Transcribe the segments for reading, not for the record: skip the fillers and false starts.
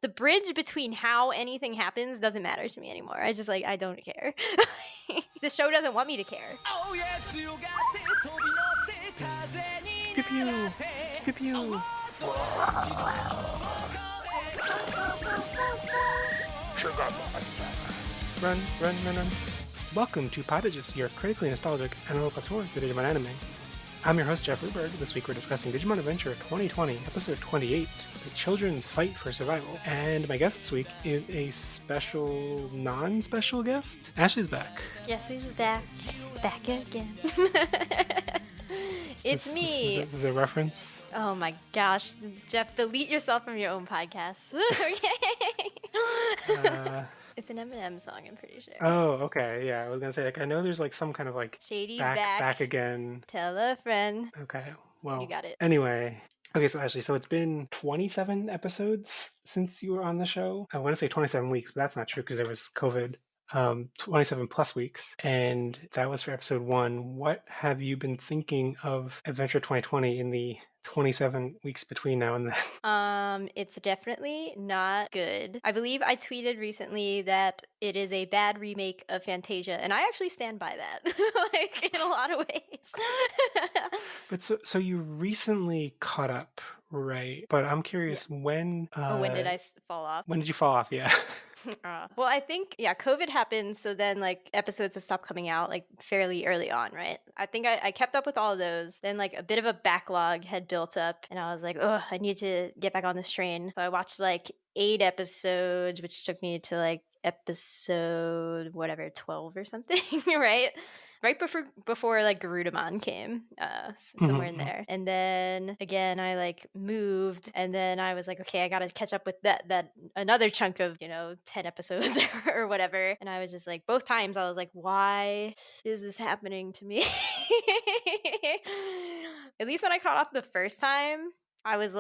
the bridge between how anything happens doesn't matter to me anymore. I just I don't care. The show doesn't want me to care. Pew pew. Pew pew. Run, run, run, run. Welcome to Podages, your critically nostalgic analytical tour for Digimon anime. I'm your host, Jeff Ruberg. This week we're discussing Digimon Adventure 2020, episode 28, The Children's Fight for Survival. And my guest this week is a special, non-special guest. Ashley's back. Yes, he's back. Back again. It's me. This is a reference. Oh my gosh. Jeff, delete yourself from your own podcast. It's an Eminem song, I'm pretty sure. Oh, okay. Yeah, I was gonna say, I know there's some kind of Shady's back again. Tell a friend. Okay, well, you got it. Anyway, okay, so Ashley, it's been 27 episodes since you were on the show. I want to say 27 weeks, but that's not true because there was COVID. 27 plus weeks, and that was for episode 1. What have you been thinking of Adventure 2020 in the 27 weeks between now and then? It's definitely not good. I believe I tweeted recently that it is a bad remake of Fantasia, and I actually stand by that, in a lot of ways. But so you recently caught up, right? But I'm curious, when... when did I fall off? When did you fall off? Yeah. Well, I think, COVID happened, so then, episodes have stopped coming out, fairly early on, right? I think I kept up with all of those. Then, a bit of a backlog had built up, and I was like, oh, I need to get back on this train. So I watched, 8 episodes, which took me to, episode, 12 or something, right? Right before Garudamon came, somewhere in there. And then again, I moved, and then I was like, okay, I gotta catch up with that another chunk of 10 episodes or whatever. And I was just both times I was like, why is this happening to me? At least when I caught off the first time, I was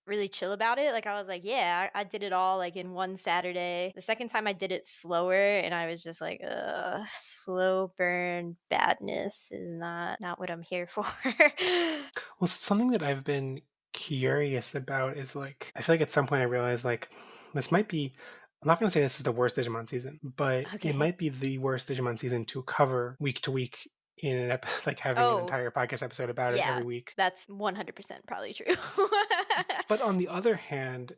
really chill about it. I was like, yeah, I did it all in one Saturday. The second time I did it slower, and I was just like, slow burn badness is not what I'm here for. Well, something that I've been curious about is I feel at some point I realized this might be, I'm not going to say this is the worst Digimon season, but It might be the worst Digimon season to cover week to week in an having an entire podcast episode about it every week. That's 100% probably true. But on the other hand,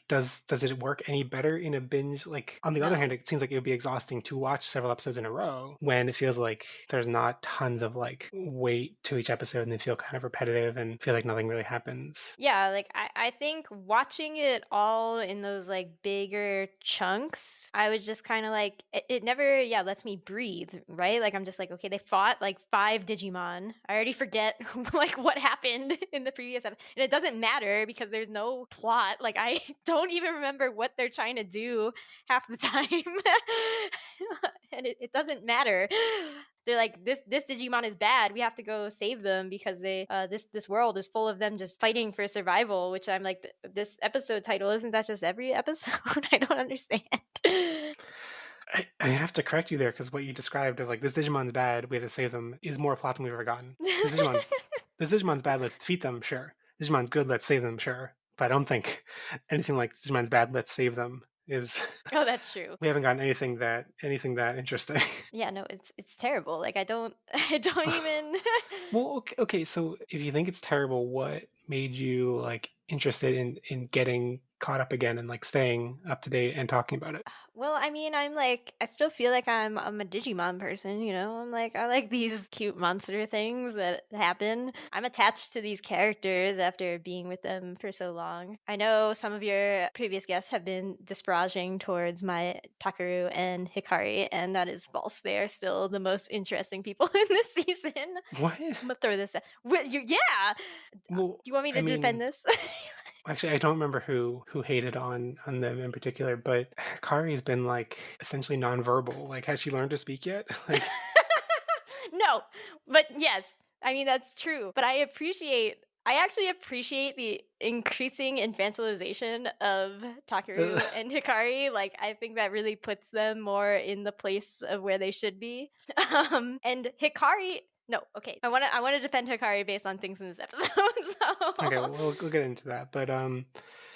does it work any better in a binge? On the other hand, it seems like it would be exhausting to watch several episodes in a row when it feels like there's not tons of weight to each episode, and they feel kind of repetitive and feel like nothing really happens. Yeah, I think watching it all in those bigger chunks, I was just kind of it never lets me breathe, right? I'm just okay, they fought 5 Digimon. I already forget what happened in the previous episode, and it doesn't matter because there's no plot. I don't even remember what they're trying to do half the time. And it doesn't matter. They're this Digimon is bad. We have to go save them because they this world is full of them just fighting for survival, which I'm this episode title, isn't that just every episode? I don't understand. I have to correct you there, because what you described of this Digimon's bad, we have to save them, is more plot than we've ever gotten. This Digimon's bad, let's defeat them, sure. Digimon's good, let's save them, sure. But I don't think anything like Digimon's bad, let's save them is... Oh, that's true. We haven't gotten anything that interesting. Yeah, no, it's terrible. I don't even... Well, okay, so if you think it's terrible, what made you interested in getting caught up again and staying up to date and talking about it? Well, I mean, I'm I still feel I'm a Digimon person, I'm I like these cute monster things that happen. I'm attached to these characters after being with them for so long. I know some of your previous guests have been disparaging towards my Takaru and Hikari, and that is false. They are still the most interesting people in this season. What? I'm gonna throw this out. Yeah! Well, do you want me to defend this? Actually, I don't remember who hated on them in particular, but Hikari's been essentially nonverbal. Has she learned to speak yet? No, but yes, I mean that's true. But I actually appreciate the increasing infantilization of Takaru and Hikari. I think that really puts them more in the place of where they should be. And Hikari. No, okay. I want to defend Hikari based on things in this episode. So. Okay, we'll get into that. But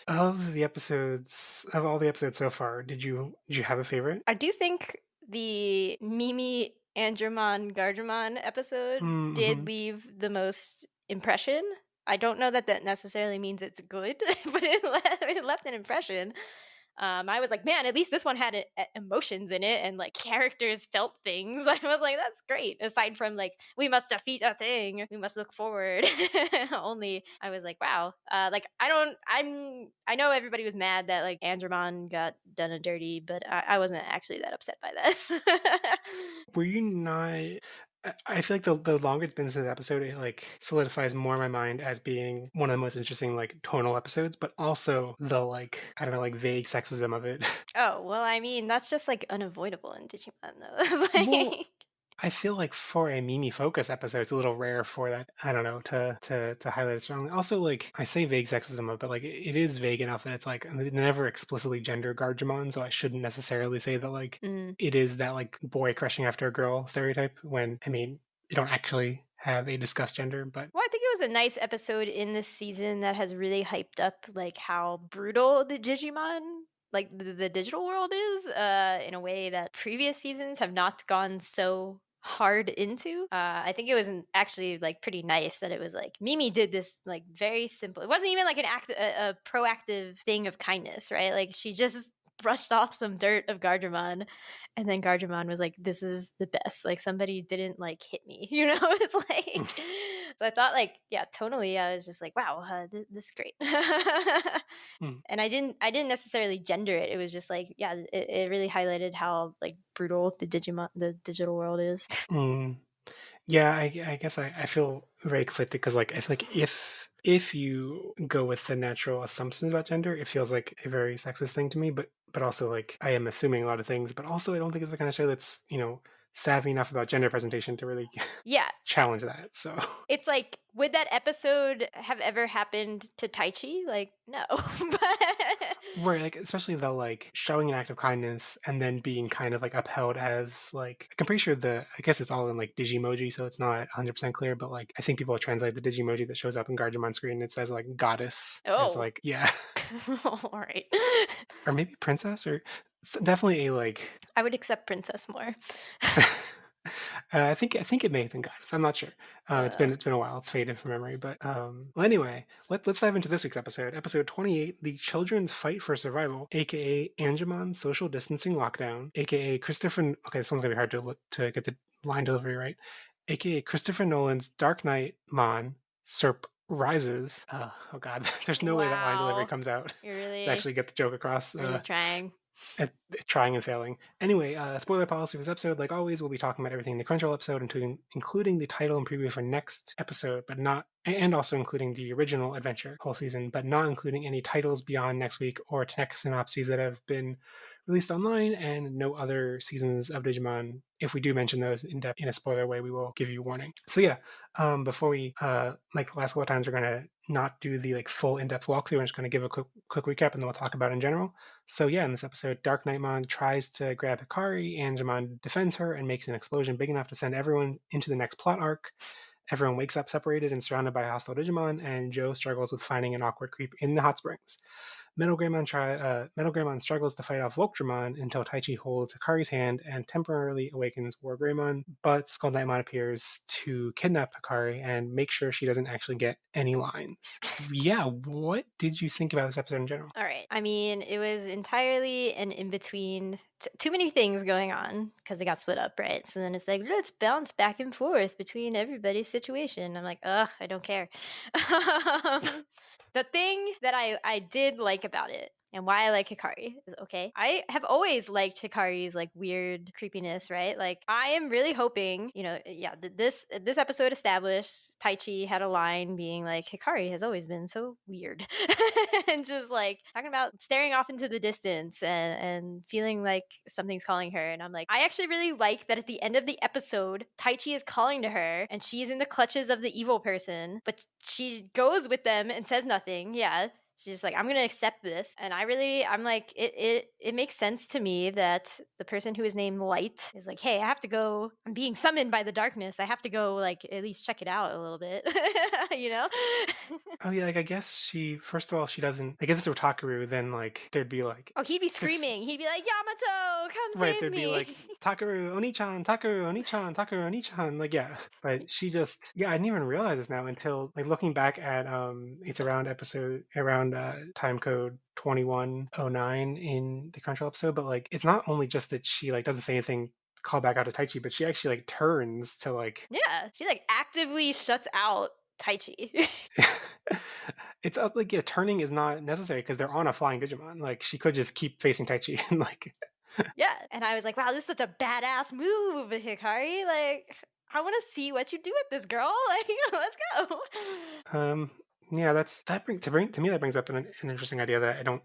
Of all the episodes so far, did you have a favorite? I do think the Mimi Andromon Gardromon episode did Mm-hmm. leave the most impression. I don't know that that necessarily means it's good, but it left an impression. I was like, man, at least this one had emotions in it and like characters felt things. I was like, that's great. Aside from like, we must defeat a thing, we must look forward. Only I was like, wow. Like I know everybody was mad that like Andromon got done a dirty, but I wasn't actually that upset by that. Were you not? I feel like the longer it's been since the episode, it like solidifies more in my mind as being one of the most interesting like tonal episodes, but also the like I don't know like vague sexism of it. Oh well, I mean that's just like unavoidable in Digimon though. It's Well, like, I feel like for a Mimi focus episode, it's a little rare for that. I don't know to highlight it strongly. Also, like I say vague sexism, but like it is vague enough that it's like they never explicitly gender Gargemon, so I shouldn't necessarily say that like mm. it is that like boy crushing after a girl stereotype. When I mean, you don't actually have a discussed gender, but Well, I think it was a nice episode in this season that has really hyped up like how brutal the Digimon, like the digital world is, in a way that previous seasons have not gone so hard into. I think it was actually like pretty nice that it was like Mimi did this like very simple. It wasn't even like a proactive thing of kindness, right? Like she just brushed off some dirt of Gardramon, and then Gardramon was like, "This is the best. Like somebody didn't like hit me, you know." It's like, so I thought like, yeah, tonally, I was just like, "Wow, this is great." mm, And I didn't necessarily gender it. It was just like, yeah, it really highlighted how like brutal the digital world is. mm. Yeah, I guess I feel very conflicted because like I feel like if you go with the natural assumptions about gender, it feels like a very sexist thing to me. But also like I am assuming a lot of things, but also I don't think it's the kind of show that's savvy enough about gender presentation to really Yeah, challenge that. So it's like, would that episode have ever happened to Taichi? Like, no. But right, like especially the like showing an act of kindness and then being kind of like upheld as like I'm pretty sure I guess it's all in like Digimoji, so it's not 100% clear, but like I think people translate the Digimoji that shows up in Guardian screen and it says like goddess. And it's oh, like, yeah. all right. Or maybe princess or definitely a like I would accept Princess more. I think it may have been goddess. I'm not sure. uh, It's been a while. It's faded from memory. But well, anyway, let's dive into this week's episode. Episode 28, The Children's Fight for Survival, aka Angemon Social Distancing Lockdown, aka Christopher. Okay, this one's gonna be hard to get the line delivery right. Aka Christopher Nolan's Dark Knight Mon Serp Rises. Oh God, there's no way that line delivery wow, comes out you're to really, actually get the joke across. really trying. At trying and failing. Anyway, spoiler policy for this episode. Like always, we'll be talking about everything in the Crunchyroll episode, including the title and preview for next episode, but not, and also including the original adventure whole season, but not including any titles beyond next week or next synopses that have been released online, and no other seasons of Digimon. If we do mention those in depth in a spoiler way, we will give you warning. So yeah, before we like the last couple of times, we're gonna not do the like full in-depth walkthrough. I'm just gonna give a quick recap, and then we'll talk about it in general. So yeah, in this episode, Dark Knightmon tries to grab Hikari, and Jamon defends her and makes an explosion big enough to send everyone into the next plot arc. Everyone wakes up separated and surrounded by hostile Digimon, and Joe struggles with finding an awkward creep in the hot springs. Metal Greymon struggles to fight off Voltramon until Taichi holds Hikari's hand and temporarily awakens War Greymon, but Skull Knightmon appears to kidnap Hikari and make sure she doesn't actually get any lines. Yeah, what did you think about this episode in general? All right. I mean, it was entirely an in between. Too many things going on because they got split up, right? So then it's like, let's bounce back and forth between everybody's situation. I'm like, ugh, I don't care. The thing that I did like about it and why I like Hikari is okay. I have always liked Hikari's like weird creepiness, right? Like I am really hoping, yeah, this episode established Taichi had a line being like Hikari has always been so weird. And just like talking about staring off into the distance and feeling like something's calling her. And I'm like, I actually really like that at the end of the episode, Taichi is calling to her and she's in the clutches of the evil person, but she goes with them and says nothing. Yeah, She's just like, I'm gonna accept this. And I'm like, it makes sense to me that the person who is named Light is like, hey, I have to go. I'm being summoned by the darkness. I have to go like at least check it out a little bit. you know? Oh yeah, like I guess she first of all she doesn't. Like if this were Takaru, then like there'd be like Oh, he'd be if screaming. He'd be like, Yamato, come right save there'd be like me. Takaru Oni-chan, Takaru Oni-chan, Takaru Oni-chan. Like yeah, but she just yeah I didn't even realize this now until like looking back at it's around time code 2109 in the Crunchyroll episode, but like it's not only just that she like doesn't say anything call back out to Taichi, but she actually like turns to like Yeah, she like actively shuts out Taichi. it's like yeah, turning is not necessary because they're on a flying Digimon. Like she could just keep facing Taichi and like Yeah, and I was like, wow, this is such a badass move, Hikari. Like, I want to see what you do with this girl. Like, let's go. um yeah bring to me that brings up an interesting idea that I don't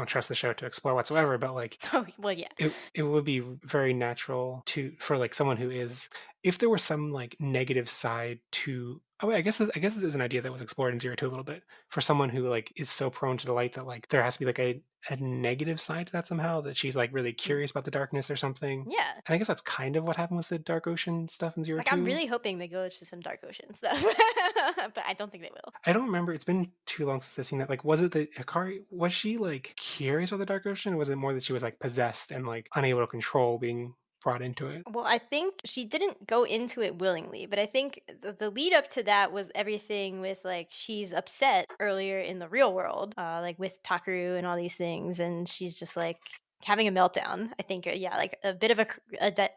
trust the show to explore whatsoever. But like Oh, well, yeah. it would be very natural to for like someone who is if there were some like negative side to oh wait, I guess this is an idea that was explored in Zero Two a little bit for someone who like is so prone to the light that like there has to be like a negative side to that somehow that she's like really Mm, curious about the darkness or something. yeah. And I guess that's kind of what happened with the Dark Ocean stuff in Zero Like, I'm Two. really hoping they go to some Dark Ocean stuff, but I don't think they will. I don't remember. It's been too long since I've seen that. Like, was it that Hikari was she like curious about the Dark Ocean? Or was it more that she was like possessed and like unable to control being brought into it? Well, I think she didn't go into it willingly, but I think the lead up to that was everything with like she's upset earlier in the real world, like with Takaru and all these things, and she's just like having a meltdown. I think, yeah, like a bit of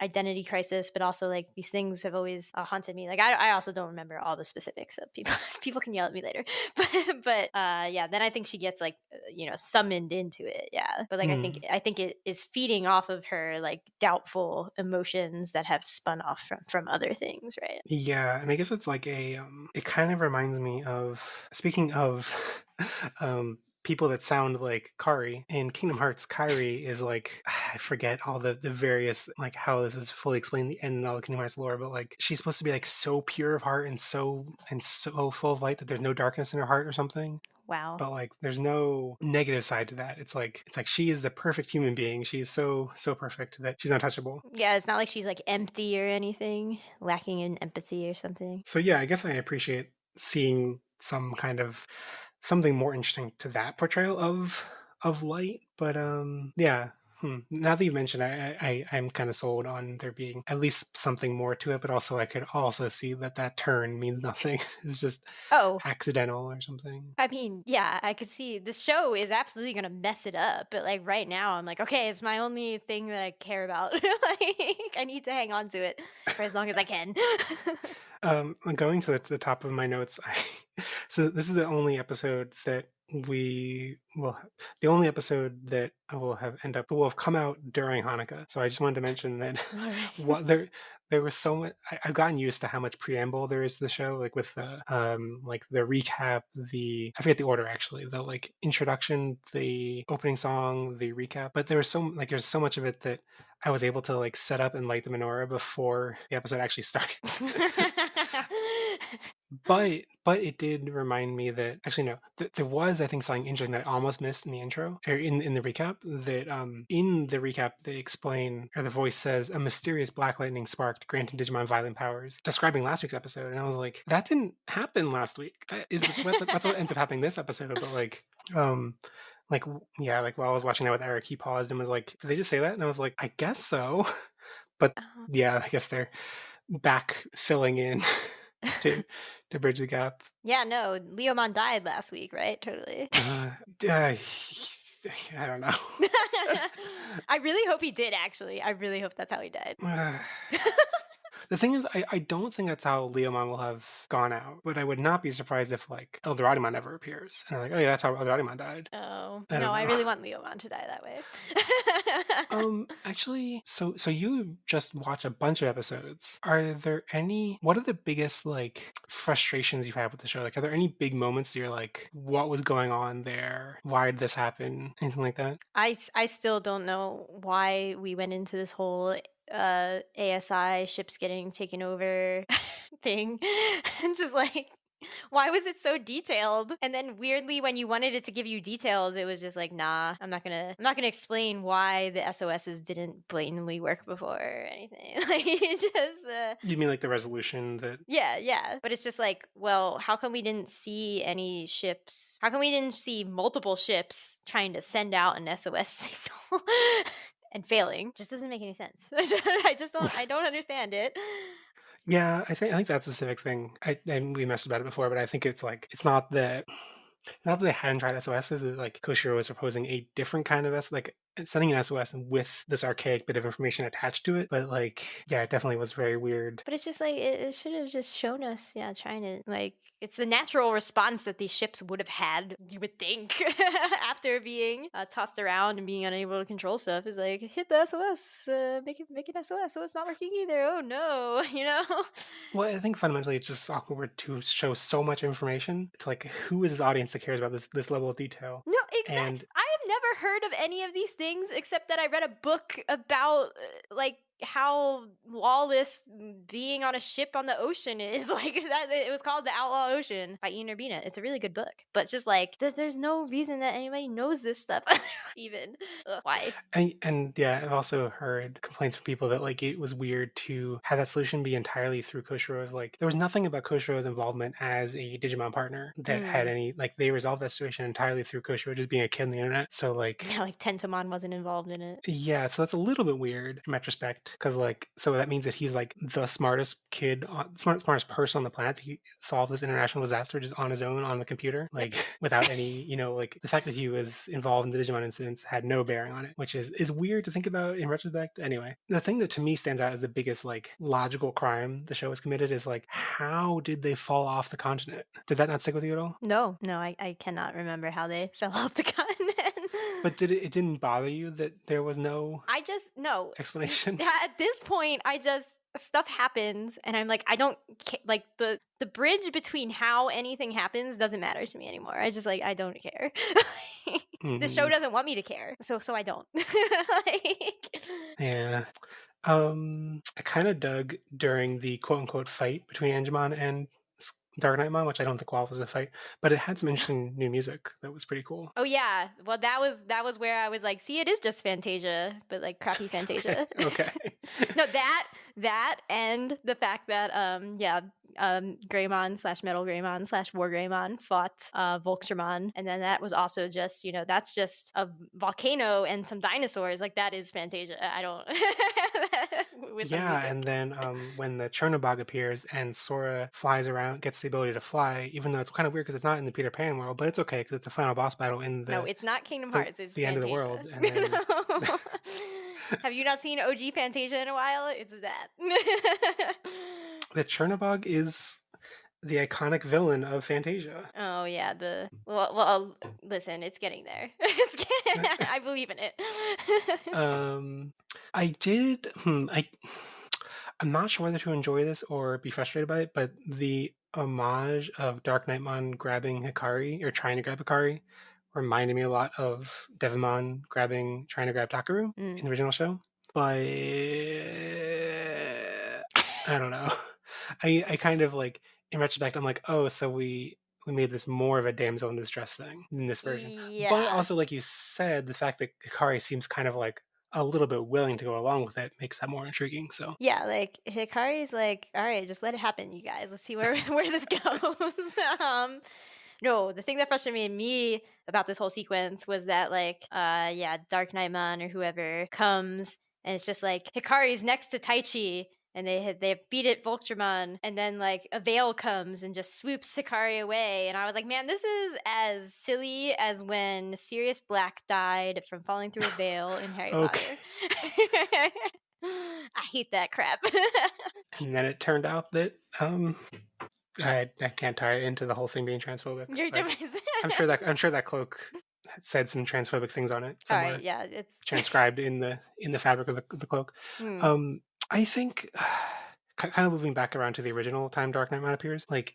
identity crisis, but also like these things have always haunted me. Like I also don't remember all the specifics. So people people can yell at me later, but yeah, then I think she gets like summoned into it. Yeah, but like Hmm. I think it is feeding off of her like doubtful emotions that have spun off from other things, right? Yeah, and I guess it's like a it kind of reminds me of speaking of people that sound like Kari in Kingdom Hearts. Kairi is like I forget all the various like how this is fully explained in the end and all the Kingdom Hearts lore, but like she's supposed to be like so pure of heart and so full of light that there's no darkness in her heart or something. Wow. But like there's no negative side to that. It's like she is the perfect human being. She's so perfect that she's untouchable. Yeah, it's not like she's like empty or anything, lacking in empathy or something. So yeah, I guess I appreciate seeing some kind of something more interesting to that portrayal of light. But yeah. Now that you mentioned, I'm kind of sold on there being at least something more to it. But also, I could also see that that turn means nothing. It's just Oh, accidental or something. I mean, yeah, I could see the show is absolutely gonna mess it up, but like right now, I'm like, okay, it's my only thing that I care about. Like, I need to hang on to it for as long as I can. Going to the top of my notes, so this is the only episode that the only episode that will have come out during Hanukkah. So I just wanted to mention that All right. what there was so much. I've gotten used to how much preamble there is to the show, like with the like the recap, the I forget the order actually, the like introduction, the opening song, the recap. But there was there's so much of it that I was able to like set up and light the menorah before the episode actually started. But it did remind me that actually no, there was I think something interesting that I almost missed in the intro or in the recap. That in the recap they explain or the voice says a mysterious black lightning sparked, granting Digimon violent powers, describing last week's episode, and I was like, that didn't happen last week. That's what ends up happening this episode. But um yeah, like while I was watching that with Eric, he paused and was like, did they just say that? And I was like, I guess so. But Uh, yeah, I guess they're back filling in to to bridge the gap. yeah, no, Leomon died last week, right? Totally. Uh, uh, I don't know. I really hope he did, actually. I really hope that's how he died. Uh, the thing is, I don't think that's how Leomon will have gone out, but I would not be surprised if like Eldoradimon ever appears. And I'm like, oh yeah, that's how Eldoradimon died. Oh, I no, don't I know. really want Leomon to die that way. Actually, so you just watch a bunch of episodes. Are there any? What are the biggest like frustrations you've had with the show? Like, are there any big moments that you're like, what was going on there? Why did this happen? Anything like that? I still don't know why we went into this whole ASI ships getting taken over thing. And just like Why was it so detailed? And then weirdly, when you wanted it to give you details, it was just like, nah, I'm not gonna explain why the SOSs didn't blatantly work before or anything. Like, it just, You mean like the resolution that? yeah, yeah. But it's just like, well, how come we didn't see any ships? How come we didn't see multiple ships trying to send out an SOS signal and failing? Just doesn't make any sense. I don't understand it. Yeah, I think that's a civic thing. And we messed about it before, but I think it's like it's not that they hadn't tried SOSs. Like Koshiro was proposing a different kind of like sending an SOS with this archaic bit of information attached to it. But like, yeah, it definitely was very weird. But it's just like it should have just shown us, yeah, trying to like it's the natural response that these ships would have had, you would think, after being tossed around and being unable to control stuff. Is like hit the SOS, make it SOS. So it's not working either. Oh no, you know. Well, I think fundamentally it's just awkward to show so much information. It's like, who is this audience that cares about this level of detail? No, exactly. And I have never heard of any of these things except that I read a book about like how lawless being on a ship on the ocean is. Like that, it was called The Outlaw Ocean by Ian Urbina. It's a really good book, but just like there's no reason that anybody knows this stuff. Even why? and yeah, I've also heard complaints from people that like it was weird to have that solution be entirely through Koshiro's. Like there was nothing about Koshiro's involvement as a Digimon partner that had Mm. any like they resolved that situation entirely through Koshiro just being a kid on the internet. So like Yeah, like Tentamon wasn't involved in it. yeah, so that's a little bit weird in retrospect because like so that means that he's like the smartest kid on smartest person on the planet. He solved this international disaster just on his own on the computer, Yep. like without any, like the fact that he was involved in the Digimon incidents had no bearing on it, which is weird to think about in retrospect. Anyway, the thing that to me stands out as the biggest like logical crime the show has committed is like how did they fall off the continent? Did that not stick with you at all? No, no, I cannot remember how they fell off the continent. But it didn't bother you that there was no I just no. See, explanation? at this point, I just stuff happens, and I'm like, I don't like the bridge between how anything happens doesn't matter to me anymore. I just like I don't care. The show Mhm. doesn't want me to care, so I don't. Like, Yeah. I kind of dug during the quote unquote fight between Angemon and Dark Knightmon, which I don't think was a fight, but it had some interesting new music that was pretty cool. oh yeah, well that was where I was like, see, it is just Fantasia, but like crappy Okay. Fantasia. Okay. No, that and the fact that Greymon slash Metal Greymon slash War Greymon fought Voltramon, and then that was also just that's just a volcano and some dinosaurs. Like that is Fantasia. I don't with some Yeah, music. and then when the Chernobog appears and Sora flies around, gets the ability to fly, even though it's kind of weird because it's not in the Peter Pan world, but it's okay because it's a final boss battle in No, the it's not Kingdom the, Hearts. It's the end of the world, Fantasia. and then No. Have you not seen OG Fantasia in a while? It's that. the Chernobog is the iconic villain of Fantasia. Oh yeah, listen, it's getting there. I believe in it. I did. I'm not sure whether to enjoy this or be frustrated by it, but the homage of Dark Knightmon grabbing Hikari or trying to grab Hikari reminded me a lot of Devimon trying to grab Takaru Mm. in the original show. But I don't know. I kind of like in retrospect, I'm like, oh, so we made this more of a damsel in distress thing in this version. But Yeah. also, like you said, the fact that Hikari seems kind of like a little bit willing to go along with it makes that more intriguing. So Yeah, like Hikari's like, all right, just let it happen, you guys. Let's see where where this goes. No, the thing that frustrated me about this whole sequence was that like yeah, Dark Knightman or whoever comes and it's just like Hikari's next to Taichi and they beat it Voltramon and then like a veil comes and just swoops Hikari away and I was like, man, this is as silly as when Sirius Black died from falling through a veil in Harry okay. Potter. I hate that crap. And then it turned out that I can't tie it into the whole thing being transphobic. You're But doing I'm sure that cloak said some transphobic things on it all right, somewhere, yeah, it's transcribed in the fabric of the cloak. hmm. I think kind of moving back around to the original time Dark Knight Man appears. Like,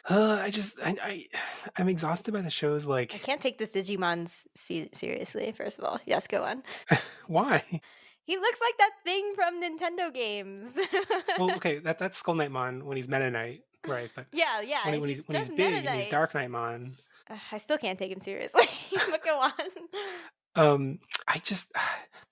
I'm exhausted by the shows. I Like, can't take this Digimon seriously. First of all, yes, go on. why? He looks like that thing from Nintendo games. Well, okay, that's Skull Knight Mon when he's Meta Knight. right? But Yeah, he's when he's just Meta big and he's Knight. Dark Knightmon, I still can't take him seriously, but go on. um, I just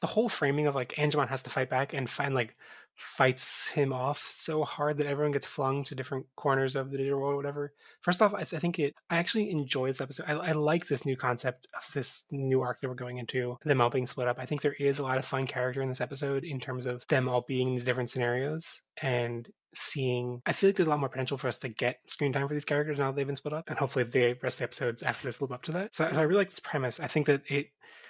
the whole framing of like Angemon has to fight back and find like fights him off so hard that everyone gets flung to different corners of the digital world or whatever. First off, I think I actually enjoy this episode. I like this new concept of this new arc that we're going into, them all being split up. I think there is a lot of fun character in this episode in terms of them all being in these different scenarios and seeing. I feel like there's a lot more potential for us to get screen time for these characters now that they've been split up, and hopefully the rest of the episodes after this live up to that. So I really like this premise. I think that it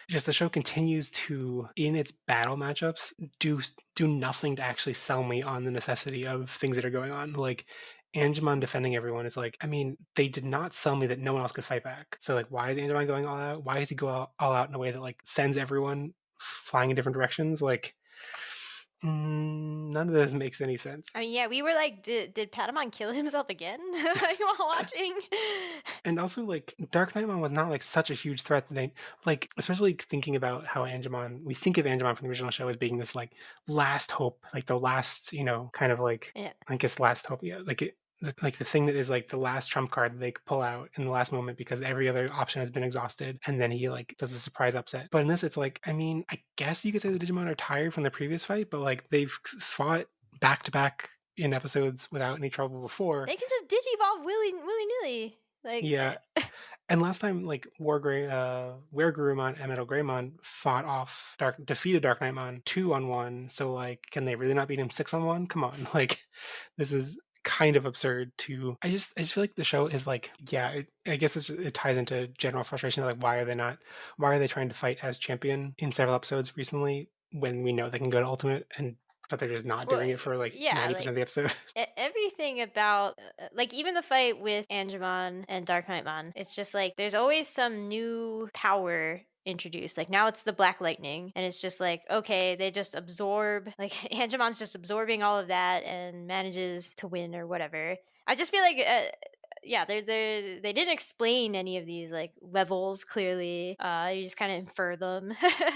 just the show continues to in its battle matchups do nothing to actually sell me on the necessity of things that are going on. Like Angemon defending everyone is like, I mean, they did not sell me that no one else could fight back. So like, why is Angemon going all out? Why does he go all out in a way that like sends everyone flying in different directions? Like, none of this makes any sense. I mean, yeah, we were like, did Patamon kill himself again while watching? And also, like, Dark Knightmon was not like such a huge threat that they like, especially thinking about how Angemon, we think of Angemon from the original show as being this like last hope, like the last, kind of like, Yeah. I guess last hope, yeah, like like the thing that is like the last trump card that they could pull out in the last moment because every other option has been exhausted, and then he like does a surprise upset. But in this, it's like, I mean, I guess you could say the Digimon are tired from the previous fight, but like they've fought back to back in episodes without any trouble before. They can just digivolve willy nilly. Like, Yeah, and last time, like Weregurumon and Metal Greymon fought off defeated Dark Knightmon 2-on-1. So like, can they really not beat him 6-on-1? Come on, like this is kind of absurd. I just feel like the show is like, yeah, I guess it ties into general frustration of like why are they trying to fight as champion in several episodes recently when we know they can go to Ultimate, and but they're just not well, doing it for like yeah, 90% of the episode. everything about like even the fight with Angemon and Dark Knightmon, it's just like there's always some new power introduced. Like now it's the Black Lightning, and it's just like okay, they just absorb like Angemon's just absorbing all of that and manages to win or whatever. I just feel like yeah, they didn't explain any of these like levels clearly. You just kind of infer them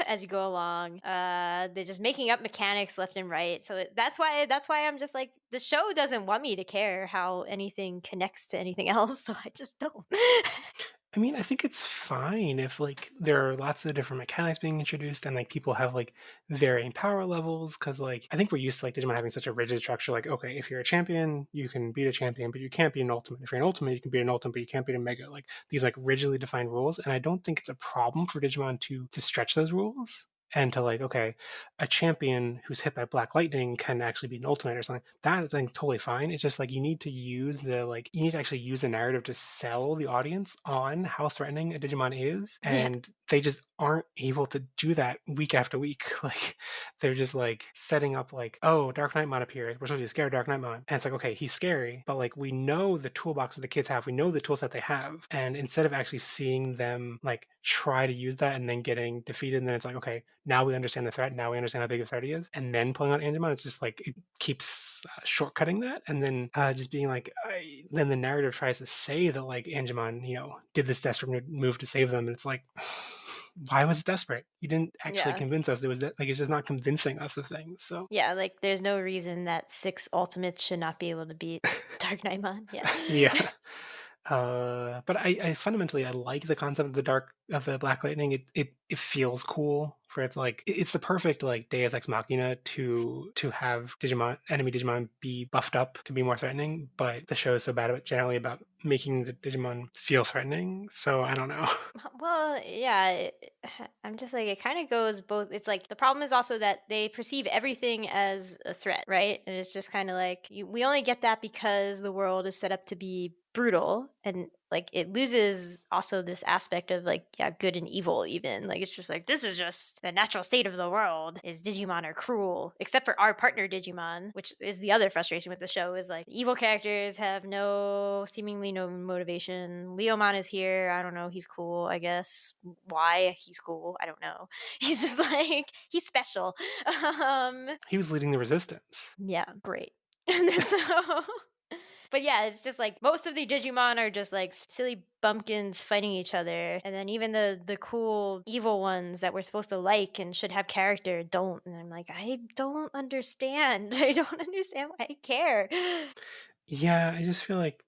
as you go along. They're just making up mechanics left and right. So that's why I'm just like the show doesn't want me to care how anything connects to anything else, so I just don't. I mean, I think it's fine if like there are lots of different mechanics being introduced and like people have like varying power levels because like I think we're used to like Digimon having such a rigid structure. Like, okay, if you're a champion, you can beat a champion, but you can't be an ultimate. If you're an ultimate, you can beat an ultimate, but you can't beat a mega. Like these like rigidly defined rules, and I don't think it's a problem for Digimon to stretch those rules and to like, okay, a champion who's hit by black lightning can actually be an ultimate or something. That is like totally fine. It's just like you need to actually use the narrative to sell the audience on how threatening a Digimon is, Yeah. and they just aren't able to do that week after week. Like they're just like setting up like, oh, Dark Knightmon appeared. We're supposed to be scared of Dark Knightmon, and it's like, okay, he's scary, but like we know the toolbox that the kids have, we know the tool set they have, and instead of actually seeing them like try to use that and then getting defeated, and then it's like, okay, now we understand the threat, now we understand how big a threat he is, and then pulling out Angemon, it's just like it keeps shortcutting that, and then just being like, then the narrative tries to say that like Angemon, did this desperate move to save them, and it's like, why was it desperate? You didn't actually Yeah. convince us. It was like it's just not convincing us of things. So Yeah, like there's no reason that 6 ultimates should not be able to beat Dark Knightmon. Yeah. yeah. But I fundamentally I like the concept of the Black Lightning. It feels cool for it's like it's the perfect like Deus Ex Machina to have enemy Digimon be buffed up to be more threatening. But the show is so bad about generally about making the Digimon feel threatening. So I don't know. Well, yeah, I'm just like it kind of goes both. It's like the problem is also that they perceive everything as a threat, right? And it's just kind of like we only get that because the world is set up to be brutal, and like it loses also this aspect of like yeah, good and evil. Even like it's just like this is just the natural state of the world. Is Digimon are cruel, except for our partner Digimon, which is the other frustration with the show. Is like evil characters have seemingly no motivation. Leomon is here. I don't know. He's cool. I guess why he's cool. I don't know. He's just like he's special. Um, He was leading the resistance. yeah, great. And then so but yeah, it's just like most of the Digimon are just like silly bumpkins fighting each other, and then even the cool evil ones that we're supposed to like and should have character don't. And I'm like, I don't understand. I don't understand why I care. Yeah, I just feel like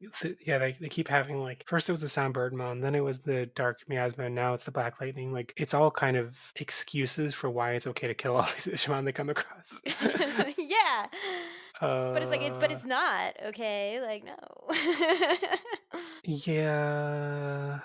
yeah, they keep having like first it was the Soundbirdmon, then it was the Dark Miasma, and now it's the Black Lightning. Like it's all kind of excuses for why it's okay to kill all these Digimon they come across. Yeah. But uh it's not, okay? Like, no. yeah,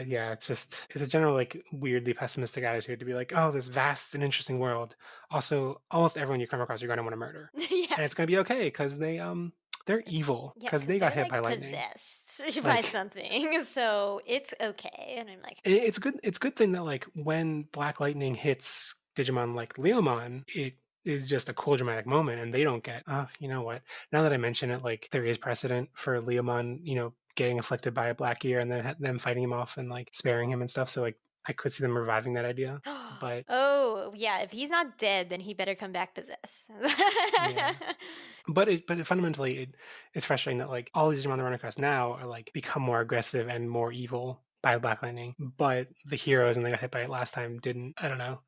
yeah, it's a general like weirdly pessimistic attitude to be like, oh, this vast and interesting world. Also, almost everyone you come across you're gonna want to murder, Yeah. and it's gonna be okay because they're evil Yeah, because because they got 'cause they're, hit by like, lightning. possessed by Like something, so it's okay, and I'm like, it's good thing that like when Black Lightning hits Digimon like Leomon, it is just a cool dramatic moment and they don't get you know what? Now that I mention it, like there is precedent for Leomon, getting afflicted by a black ear and then them fighting him off and like sparing him and stuff. So like I could see them reviving that idea. But "Oh, yeah, if he's not dead, then he better come back possessed." yeah. Fundamentally it's frustrating that like all these Digimon that run across now are like become more aggressive and more evil by Black Lightning, but the heroes when they got hit by it last time didn't. I don't know.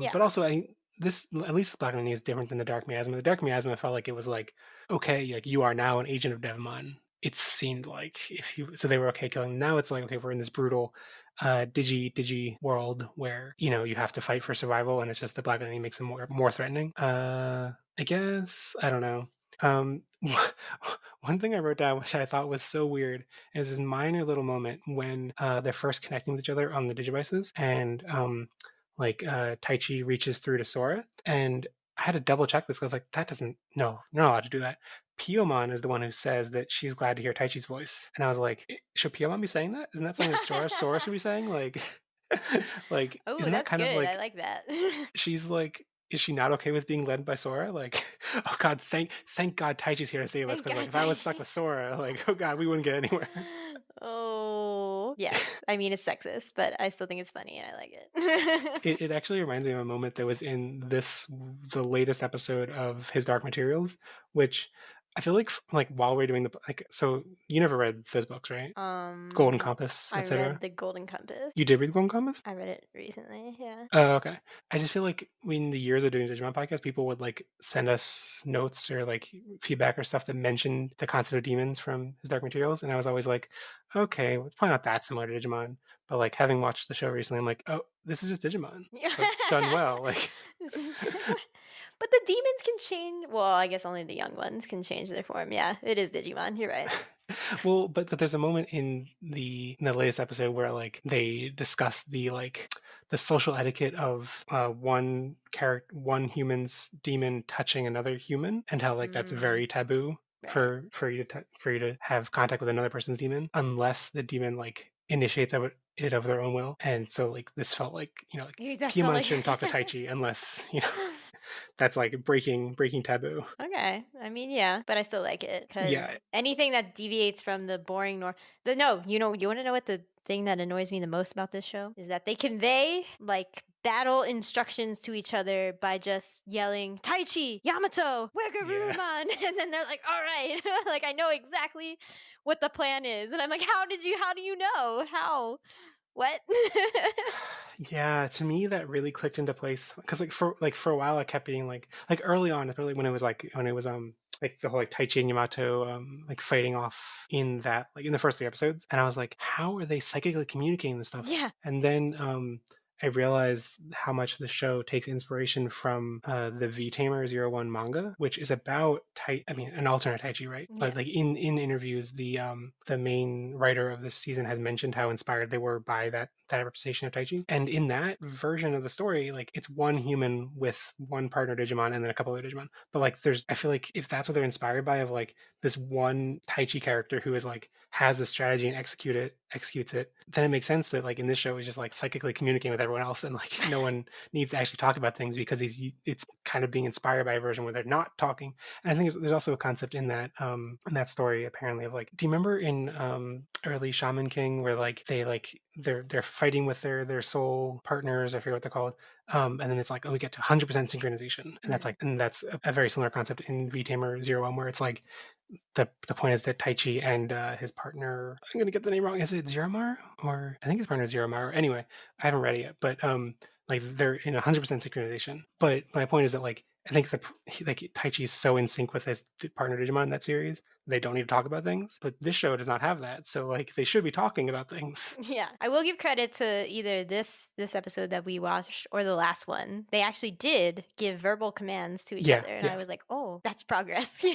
Yeah. But also I this at least Black Lightning is different than the Dark Miasma. The Dark Miasma felt like it was like okay, like you are now an agent of Devamon. It seemed like if you so they were okay killing. Now it's like okay, we're in this brutal digi world where you have to fight for survival, and it's just the Black Lightning makes them more threatening. I guess I don't know. Um, one thing I wrote down, which I thought was so weird, is this minor little moment when they're first connecting with each other on the Digivices, and Taichi reaches through to Sora, and I had to double check this because like that doesn't no, you're not allowed to do that. Piyomon is the one who says that she's glad to hear Taichi's voice, and I was like, should Piyomon be saying that? Isn't that something that Sora should be saying? Like, like Oh, isn't that that's kind of good, I like like that. she's like is she not okay with being led by Sora? Like, oh God, thank God Taichi's here to save us. Thank Because like God, if I was stuck Taichi. with Sora, like oh God, we wouldn't get anywhere. Oh, yes. I mean, it's sexist, but I still think it's funny and I like it. It actually reminds me of a moment that was in the latest episode of his Dark Materials, which I feel like while we're doing the like so you never read those books, right? Golden Compass, I read etc. The Golden Compass. You did read Golden Compass? I read it recently, yeah. Oh, okay. I just feel like in the years of doing Digimon podcast, people would like send us notes or like feedback or stuff that mentioned the concept of demons from his Dark Materials, and I was always like, okay, well, it's probably not that similar to Digimon, but like having watched the show recently, I'm like, oh, this is just Digimon, Yeah. but done well. Like, But the demons can change. Well, I guess only the young ones can change their form. Yeah, it is Digimon. You're right. well, but there's a moment in the latest episode where like they discuss the social etiquette of one human's demon touching another human, and how like that's Mm, very taboo right. for you to have contact with another person's demon unless the demon like initiates it of their own will. And so like this felt like like That felt Piyamon like. shouldn't talk to Taichi unless that's like breaking taboo. Okay. I mean, yeah, but I still like it Yeah, because anything that deviates from the boring no, you want to know what the thing that annoys me the most about this show is that they convey like battle instructions to each other by just yelling Taichi, Yamato, yeah. Wegarurumon, and then they're like, all right, like I know exactly what the plan is, and I'm like, how do you know how? What? Yeah, to me that really clicked into place because like for a while I kept being like early on, especially when it was like the whole like Taichi and Yamato like fighting off in that like in the first three episodes, and I was like, how are they psychically communicating this stuff? Yeah. And then I realized how much the show takes inspiration from the V Tamer 01 manga, which is about I mean an alternate Taichi, right? But Yeah. like in interviews, the main writer of this season has mentioned how inspired they were by that representation of Taichi. And in that version of the story, like it's one human with one partner Digimon and then a couple other Digimon. But like I feel like if that's what they're inspired by, of like this one Taichi character who is like has a strategy and executes it, then it makes sense that like in this show he's just like psychically communicating with everyone else, and like no one needs to actually talk about things because it's kind of being inspired by a version where they're not talking. And I think there's also a concept in that story apparently of like, do you remember in early Shaman King where like they're fighting with their soul partners, I forget what they're called, and then it's like, oh, we get to 100% synchronization, and Mm. that's a very similar concept in V Tamer 01 where it's like the point is that Taichi and his partner, I'm gonna get the name wrong. Is it Ziramaru? Or I think his partner is Ziramaru. Anyway, I haven't read it yet, but like they're in 100% synchronization. But my point is that like I think like Taichi's so in sync with his partner Digimon in that series, they don't need to talk about things. But this show does not have that, so like they should be talking about things. Yeah, I will give credit to either this episode that we watched or the last one. They actually did give verbal commands to each Yeah, other, and I yeah, was like, "Oh, that's progress." Yeah.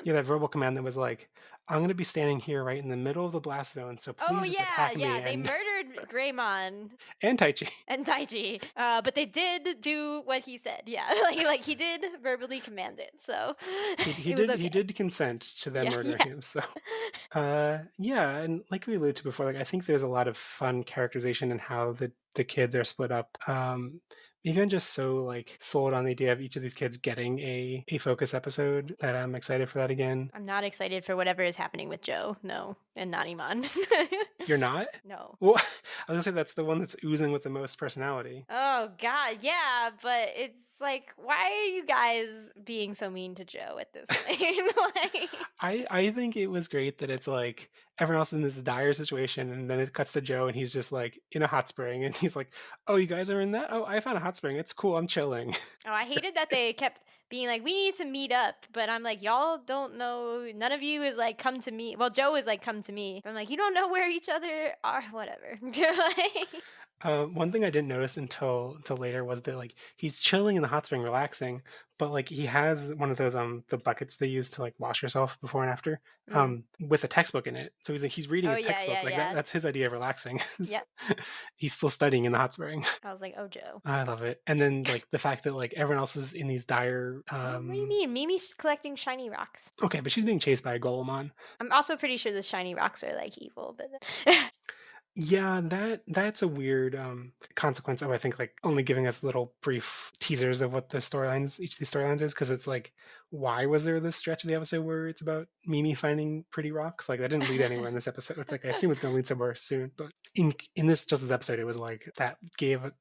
yeah. That verbal command that was like, "I'm going to be standing here right in the middle of the blast zone, so Oh please just yeah, attack me." yeah. They murdered Greymon And Taichi, and Taiji, but they did do what he said. Yeah, like he did verbally command it, so it was he okay. did consent to them Yeah, murdering yeah. him. So yeah, and like we alluded to before, like I think there's a lot of fun characterization in how the kids are split up. Maybe I'm just so like sold on the idea of each of these kids getting a focus episode that I'm excited for that again. I'm not excited for whatever is happening with Joe. No, and not Iman. You're not? No. Well, I was gonna say that's the one that's oozing with the most personality. Oh God, yeah, but it's like, why are you guys being so mean to Joe at this point? Like, I think it was great that it's like everyone else in this dire situation, and then it cuts to Joe, and he's just like in a hot spring, and he's like, "Oh, you guys are in that? Oh, I found a hot spring. It's cool. I'm chilling." oh, I hated that they kept being like, we need to meet up, but I'm like, y'all don't know. None of you is like, come to me. Well, Joe is like, come to me. But I'm like, you don't know where each other are. Whatever. Like, One thing I didn't notice until later was that like he's chilling in the hot spring, relaxing, but like he has one of those the buckets they use to like wash yourself before and after mm. with a textbook in it. So he's reading Oh his yeah, textbook yeah, like yeah. that's his idea of relaxing. Yep. He's still studying in the hot spring. I was like, oh Joe. I love it. And then like the fact that like everyone else is in these dire What do you mean? Mimi's collecting shiny rocks. okay, but she's being chased by a Golemon. I'm also pretty sure the shiny rocks are like evil, but Yeah, that's a weird consequence of I think like only giving us little brief teasers of what the storylines each of these storylines is because it's like why was there this stretch of the episode where it's about Mimi finding pretty rocks? Like that didn't lead anywhere in this episode. Like I assume it's going to lead somewhere soon, but in this episode, it was like that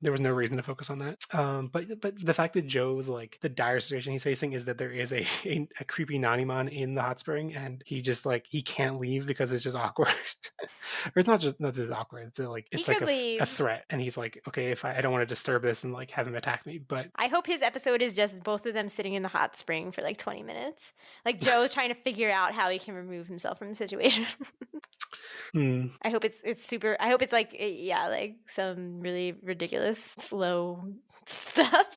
there was no reason to focus on that. But the fact that Joe's like the dire situation he's facing is that there is a creepy Nanimon in the hot spring, and he just like he can't leave because it's just awkward. Or it's not just awkward. he It's like could a leave. threat, and he's like, okay, if I don't want to disturb this and like have him attack me, but I hope his episode is just both of them sitting in the hot spring for like 20 minutes. Like Joe's trying to figure out how he can remove himself from the situation. hmm. I hope it's super. I hope it's like yeah, like some really ridiculous slow stuff.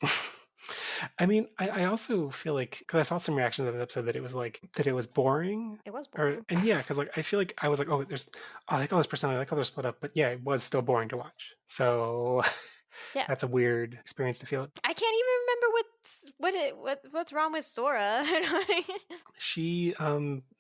I mean, I also feel like because I saw some reactions of the episode that it was like that it was boring, It was or boring. and yeah, because like I feel like I was like, oh, I like all this personality, I like how they're split up, but yeah, it was still boring to watch. So Yeah. that's a weird experience to feel. I can't even remember what's wrong with Sora. She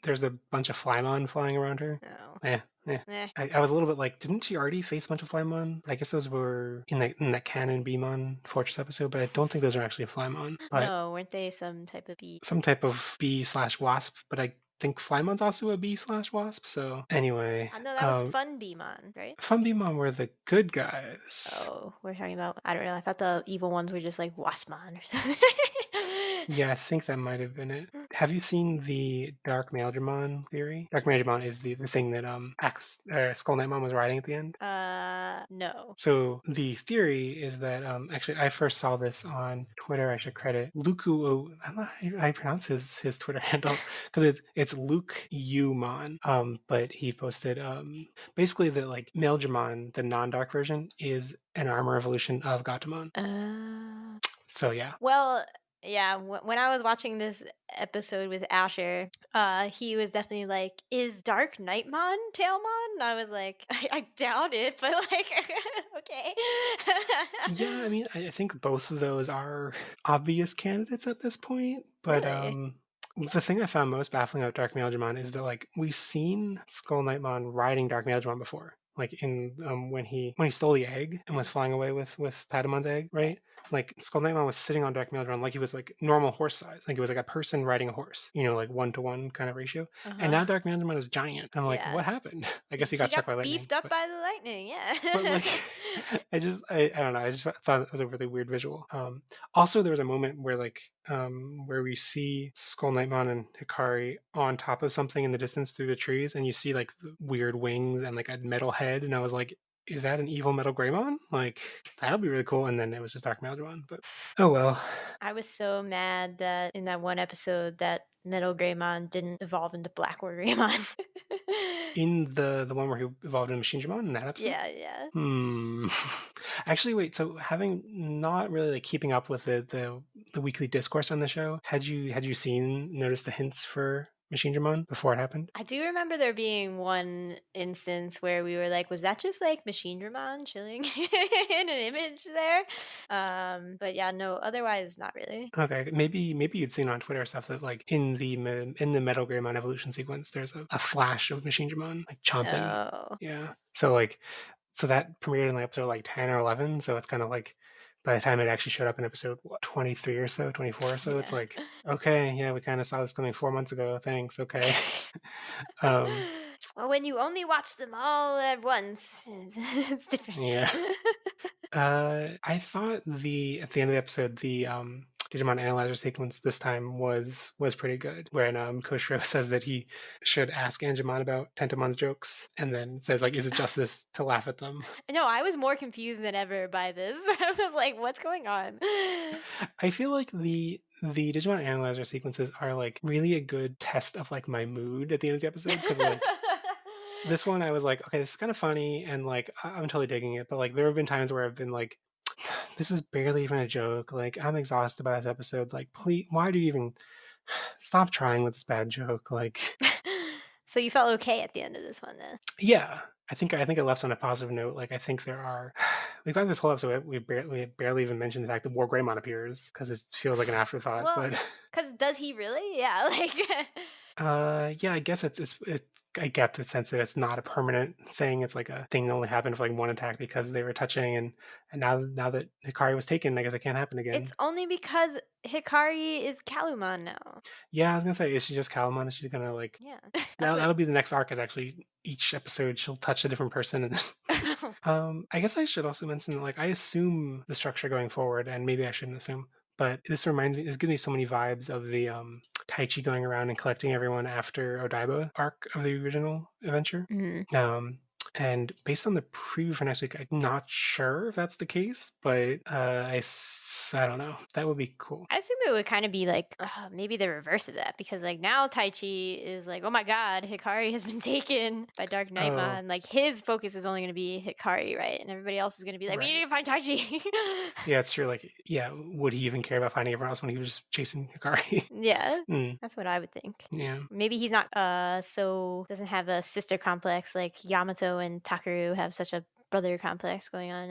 there's a bunch of Flymon flying around her. No. Yeah, yeah. Eh. I was a little bit like, didn't she already face a bunch of Flymon? I guess those were in that Canon Beamon Fortress episode, but I don't think those are actually Flymon. But No, weren't they some type of bee? some type of bee/wasp. But I think Flymon's also a bee/wasp. So anyway, I know that was Fun Beemon, right? Fun Beamon were the good guys. Oh, we're talking about. I don't know. I thought the evil ones were just like Waspmon or something. Yeah, I think that might have been it. Have you seen the Dark Maildramon theory? Dark Maildramon is the thing that Skull Knightmon was riding at the end. No. So the theory is that actually I first saw this on Twitter. I should credit Luku. I don't know how you pronounce his Twitter handle because it's Luke Umon. But he posted basically that like Maildramon, the non-dark version, is an armor evolution of Gatomon. So yeah. Well, yeah. When I was watching this episode with Asher, he was definitely like, "Is Dark Nightmon Tailmon?" And I was like, I doubt it, but like, okay. Yeah, I mean, I think both of those are obvious candidates at this point. But Really? the thing I found most baffling about Dark Maildramon is that like we've seen Skull Knightmon riding Dark Maildramon before, like in when he stole the egg and was flying away with Patamon's egg, Yeah. right? Like Skull Knightmon was sitting on Dark Maildramon like he was like normal horse size, like it was like a person riding a horse, like 1-to-1 kind of ratio. And Uh-huh. now Dark Maildramon is giant. I'm like, Yeah. what happened? I guess he He got struck got by lightning, beefed up by the lightning. but Yeah. like I don't know, I just thought it was a really weird visual. Also there was a moment where like where we see Skull Knightmon and Hikari on top of something in the distance through the trees, and you see like the weird wings and like a metal head, and I was like, is that an evil Metal Greymon? Like, that'll be really cool. And then it was just Dark Meldron, but oh well. I was so mad that in that one episode that Metal Greymon didn't evolve into Black War Greymon. In the one where he evolved in Machinedramon in that episode? Yeah, yeah. Hmm. Actually, wait. So, having not really like keeping up with the weekly discourse on the show, had you seen noticed the hints for Machinedramon before it happened? I do remember there being one instance where we were like, was that just like Machine Dramon chilling in an image there? But yeah, no, otherwise not really. Okay, maybe you'd seen on Twitter stuff that like in the Metal Greymon evolution sequence, there's a flash of Machinedramon like chomping. Oh. Yeah. So that premiered in like episode like 10 or 11. So it's kind of like by the time it actually showed up in episode what, 23 or so, 24 or so, it's Yeah. like, okay, yeah, we kind of saw this coming 4 months ago. Thanks. Okay. um, Well, when you only watch them all at once, it's different. yeah. I thought the at the end of the episode the Digimon analyzer sequence this time was pretty good. When Koshiro says that he should ask Angemon about Tentamon's jokes, and then says like, "Is it justice to laugh at them?" No, I was more confused than ever by this. I was like, what's going on? I feel like the Digimon analyzer sequences are like really a good test of like my mood at the end of the episode because like this one I was like, okay, this is kind of funny and like I'm totally digging it, but like there have been times where I've been like, this is barely even a joke. Like I'm exhausted by this episode. Like please, why do you even stop trying with this bad joke? Like So you felt okay at the end of this one then? yeah. I think I left on a positive note. Like I think there are we've got this whole episode we barely even mentioned the fact that War Greymon appears because it feels like an afterthought. Well, But because does he really? Yeah, like. yeah, I guess I get the sense that it's not a permanent thing. It's like a thing that only happened for like one attack because they were touching, and now that Hikari was taken, I guess it can't happen It's again. only because Hikari is Kalumon now. Yeah, I was gonna say, is she just Calamon? Is she gonna like Yeah. That's now? what. That'll be the next arc. Is actually each episode she'll touch a different person, and then I guess I should also mention that like I assume the structure going forward, and maybe I shouldn't assume. But this reminds me, this gives me so many vibes of the Taichi going around and collecting everyone after Odaiba arc of the original adventure. Mhm. Um, and based on the preview for next week, I'm not sure if that's the case, but I don't know. That would be cool. I assume it would kind of be like maybe the reverse of that because like now Taichi is like, oh my god, Hikari has been taken by Dark Oh, Knightmon. Like his focus is only going to be Hikari, right? And everybody else is going to be like, we need right. to find Taichi. Yeah, it's true. Like, yeah, would he even care about finding everyone else when he was just chasing Hikari? Yeah, Mm, that's what I would think. yeah. Maybe he's not so doesn't have a sister complex like Yamato and Takaru have such a brother complex going on.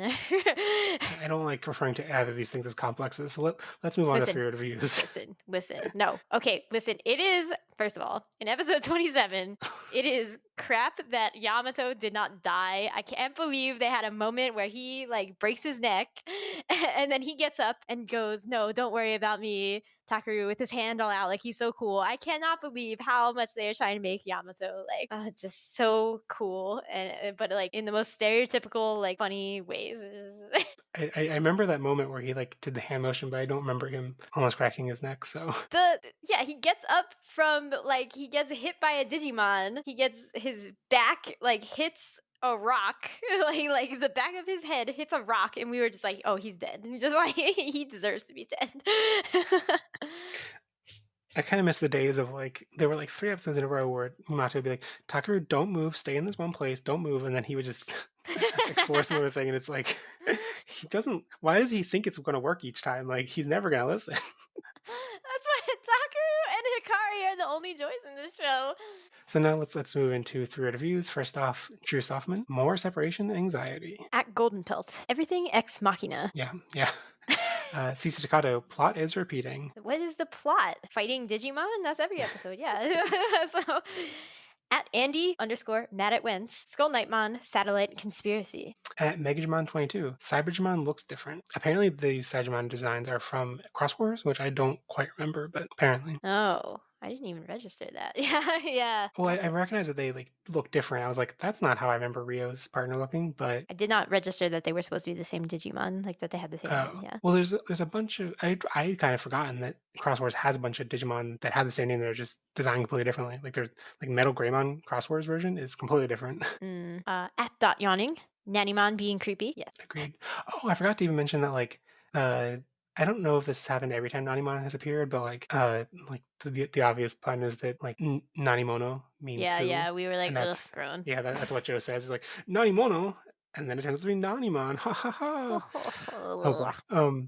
I don't like referring to either of these things as complexes. So let's move on to Listen, three reviews. listen. No. Okay, listen. It is, first of all, in episode 27, it is crap that Yamato did not die. I can't believe they had a moment where he like breaks his neck and then he gets up and goes, "No, don't worry about me." Takaru with his hand all out like he's so cool. I cannot believe how much they are trying to make Yamato like just so cool and but like in the most stereotypical like funny ways. I remember that moment where he like did the hand motion, but I don't remember him almost cracking his neck. So The yeah, he gets up from like he gets hit by a Digimon. He gets his back like hits a rock. like the back of his head hits a rock and we were just like, "Oh, he's dead." Just like he deserves to be dead. I kind of miss the days of like there were like 3 episodes in a row where Mimato would be like, "Takaru, don't move, stay in this one place, don't move," and then he would just explore some other thing, and it's like he doesn't. Why does he think it's going to work each time? Like he's never going to listen. That's why Takaru and Hikari are the only joys in this show. So now let's move into three reviews. First off, Drew Softman, more separation anxiety. At Golden Pelt, everything ex machina. Yeah, yeah. Cisa Staccato, plot is repeating. What is the plot? Fighting Digimon? That's every episode, yeah. So at Andy underscore mad at Wentz, Skull Nightmon, Satellite Conspiracy. At Megajimon 22, Cyberjimon looks different. Apparently, these Cyberjimon designs are from Cross Wars, which I don't quite remember, but apparently. Oh, I didn't even register that. Yeah, yeah. Well, I recognize that they like look different. I was like, that's not how I remember Rio's partner looking, but I did not register that they were supposed to be the same Digimon, like that they had the same name. Yeah. well, there's a bunch of I kind of forgotten that Cross Wars has a bunch of Digimon that have the same name. They're just designed completely differently. Like there's like Metal Greymon Cross Wars version is completely different. At Dot Yawning. Nannymon being creepy. Yes. Agreed. Oh, I forgot to even mention that uh I don't know if this has happened every time Nanimon has appeared, but like the obvious pun is that like Nanimono means Yeah, who, yeah. We were like, and ugh, that's grown. yeah, that's what Joe says. He's like Nanimono, and then it turns out to be Nanimon. Ha ha ha. Oh boy.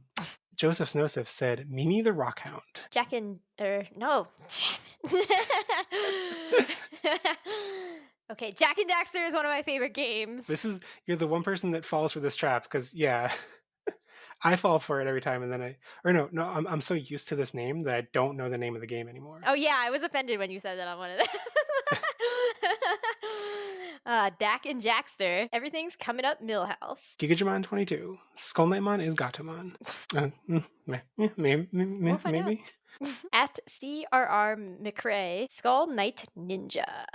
Joseph Snosif said Mimi the Rockhound. Jack and no. Okay, Jack and Daxter is one of my favorite games. This is you're the one person that falls for this trap because yeah, I fall for it every time, and then no, I'm so used to this name that I don't know the name of the game anymore. Oh yeah, I was offended when you said that on one of them. Dak and Jackster. Everything's coming up Millhouse. Gigajimon 22. Skull Knightmon is Gatomon. We'll find out. Maybe. At CRR McRae, Skull Knight Ninja.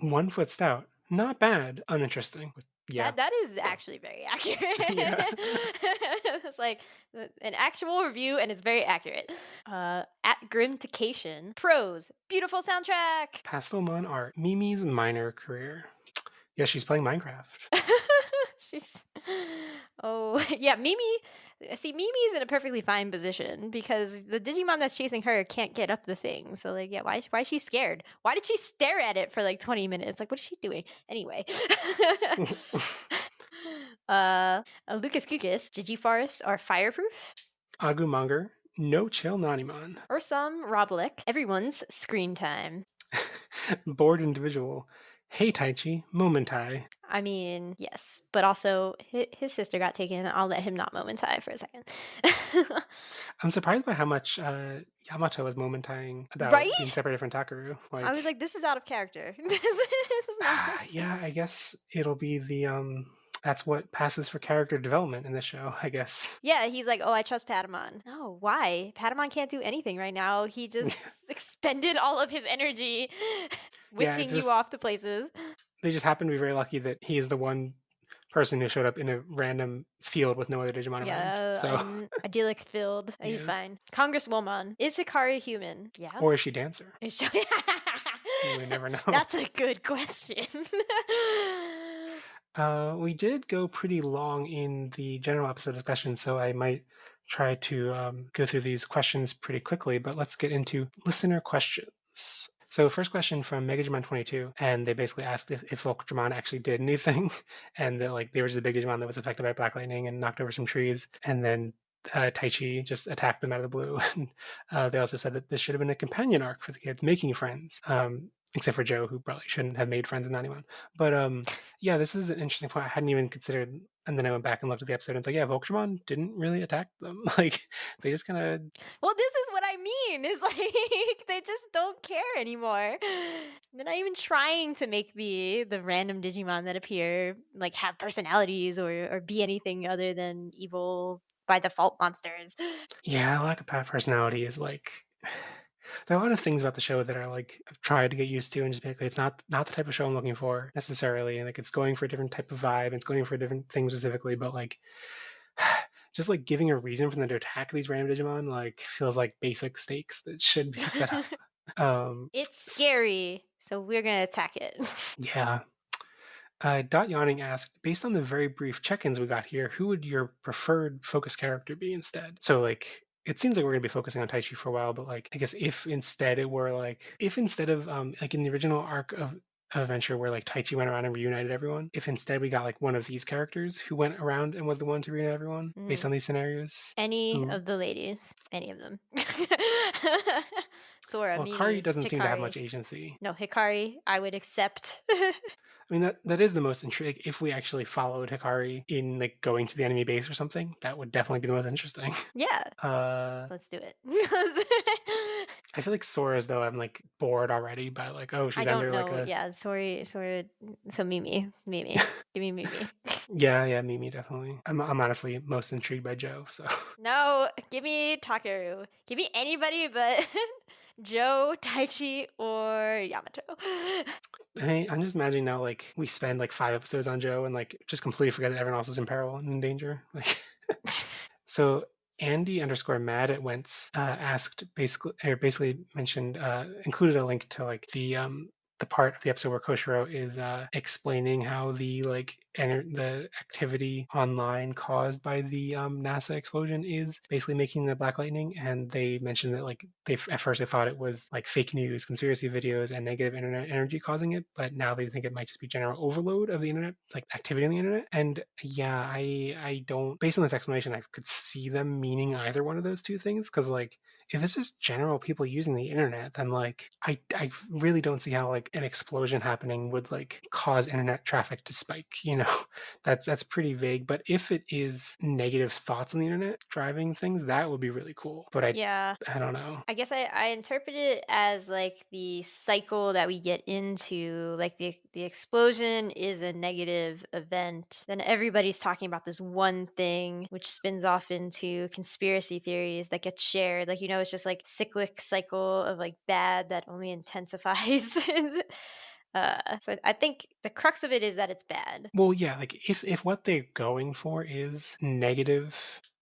1 foot stout. Not bad. Uninteresting. Yeah. That is actually very accurate. Yeah. It's like an actual review, and it's very accurate. At Grimtication, pros, beautiful soundtrack. Pastelmon art. Mimi's minor career. Yeah, she's playing Minecraft. She's oh yeah, Mimi. See, Mimi's in a perfectly fine position because the Digimon that's chasing her can't get up the thing. So like, yeah, why is she scared? Why did she stare at it for like 20 minutes? Like, what is she doing? Anyway. Lucas Kukis, Digiforest are fireproof. Agumonger. No chill Nanimon. Or some Roblik. Everyone's screen time. Bored individual. Hey Taichi, Momentai. I mean, yes, but also his sister got taken. I'll let him not momentai for a second. I'm surprised by how much Yamato was momentying about Right? being separated from Takaru. I was like, this is out of character. This is not. yeah, I guess it'll be the that's what passes for character development in this show, I guess. Yeah, he's like, oh, I trust Patamon. No, why? Patamon can't do anything right now. He just expended all of his energy whisking you off to places. They just happen to be very lucky that he is the one person who showed up in a random field with no other Digimon around. So an idyllic field. Yeah. He's fine. Congresswoman. Is Hikari human? Yeah. Or is she dancer? Is she... We never know. That's a good question. We did go pretty long in the general episode discussion, so I might try to go through these questions pretty quickly, but let's get into listener questions. So first question from Megajimon22, and they basically asked if Volcramon actually did anything, and that like they were just a big Digimon that was affected by Black Lightning and knocked over some trees, and then Taichi just attacked them out of the blue. And they also said that this should have been a companion arc for the kids, making friends. Except for Joe, who probably shouldn't have made friends with anyone. But yeah, this is an interesting point I hadn't even considered. And then I went back and looked at the episode and it's like, yeah, Volcramon didn't really attack them. Like, they just kind of... Well, this is what I mean. Is like, they just don't care anymore. They're not even trying to make the random Digimon that appear, like, have personalities or be anything other than evil by default monsters. Yeah, lack of personality is like... There are a lot of things about the show that are like I've tried to get used to and just be like, it's not the type of show I'm looking for necessarily. And like it's going for a different type of vibe and it's going for a different thing specifically, but like just like giving a reason for them to attack these random Digimon like feels like basic stakes that should be set up. It's scary, so we're gonna attack it. Yeah. Dot Yawning asked, based on the very brief check-ins we got here, who would your preferred focus character be instead? So like it seems like we're going to be focusing on Taichi for a while, but like I guess if instead of like in the original arc of Adventure where like Taichi went around and reunited everyone, if instead we got like one of these characters who went around and was the one to reunite everyone based on these scenarios. Any of the ladies, any of them. Sora, well, Mimi, Hikari doesn't Hikari. seem to have much agency. No, Hikari, I would accept. I mean that is the most intriguing. If we actually followed Hikari in like going to the enemy base or something, that would definitely be the most interesting. Yeah. Let's do it. I feel like Sora's though. I'm like bored already by like she's under like a Sora. So Mimi, give me Mimi. Yeah, Mimi definitely. I'm honestly most intrigued by Joe. So no, give me Takeru. Give me anybody but Joe, Taichi, or Yamato. Hey, I'm just imagining now like we spend like 5 episodes on Joe and like just completely forget that everyone else is in peril and in danger. Like so Andy_mad at Wentz asked basically mentioned included a link to like the the part of the episode where Koshiro is explaining how the the activity online caused by the NASA explosion is basically making the black lightning, and they mentioned that like they at first they thought it was like fake news, conspiracy videos, and negative internet energy causing it, but now they think it might just be general overload of the internet, like activity on the internet. And yeah, I don't, based on this explanation, I could see them meaning either one of those two things, because like if it's just general people using the internet, then like I really don't see how like an explosion happening would like cause internet traffic to spike, you know. That's pretty vague. But if it is negative thoughts on the internet driving things, that would be really cool. But Yeah. I don't know. I guess I interpret it as like the cycle that we get into, like the explosion is a negative event. Then everybody's talking about this one thing, which spins off into conspiracy theories that get shared. Like, it's just like cyclic cycle of like bad that only intensifies. So I think the crux of it is that it's bad. Well, yeah, like if what they're going for is negative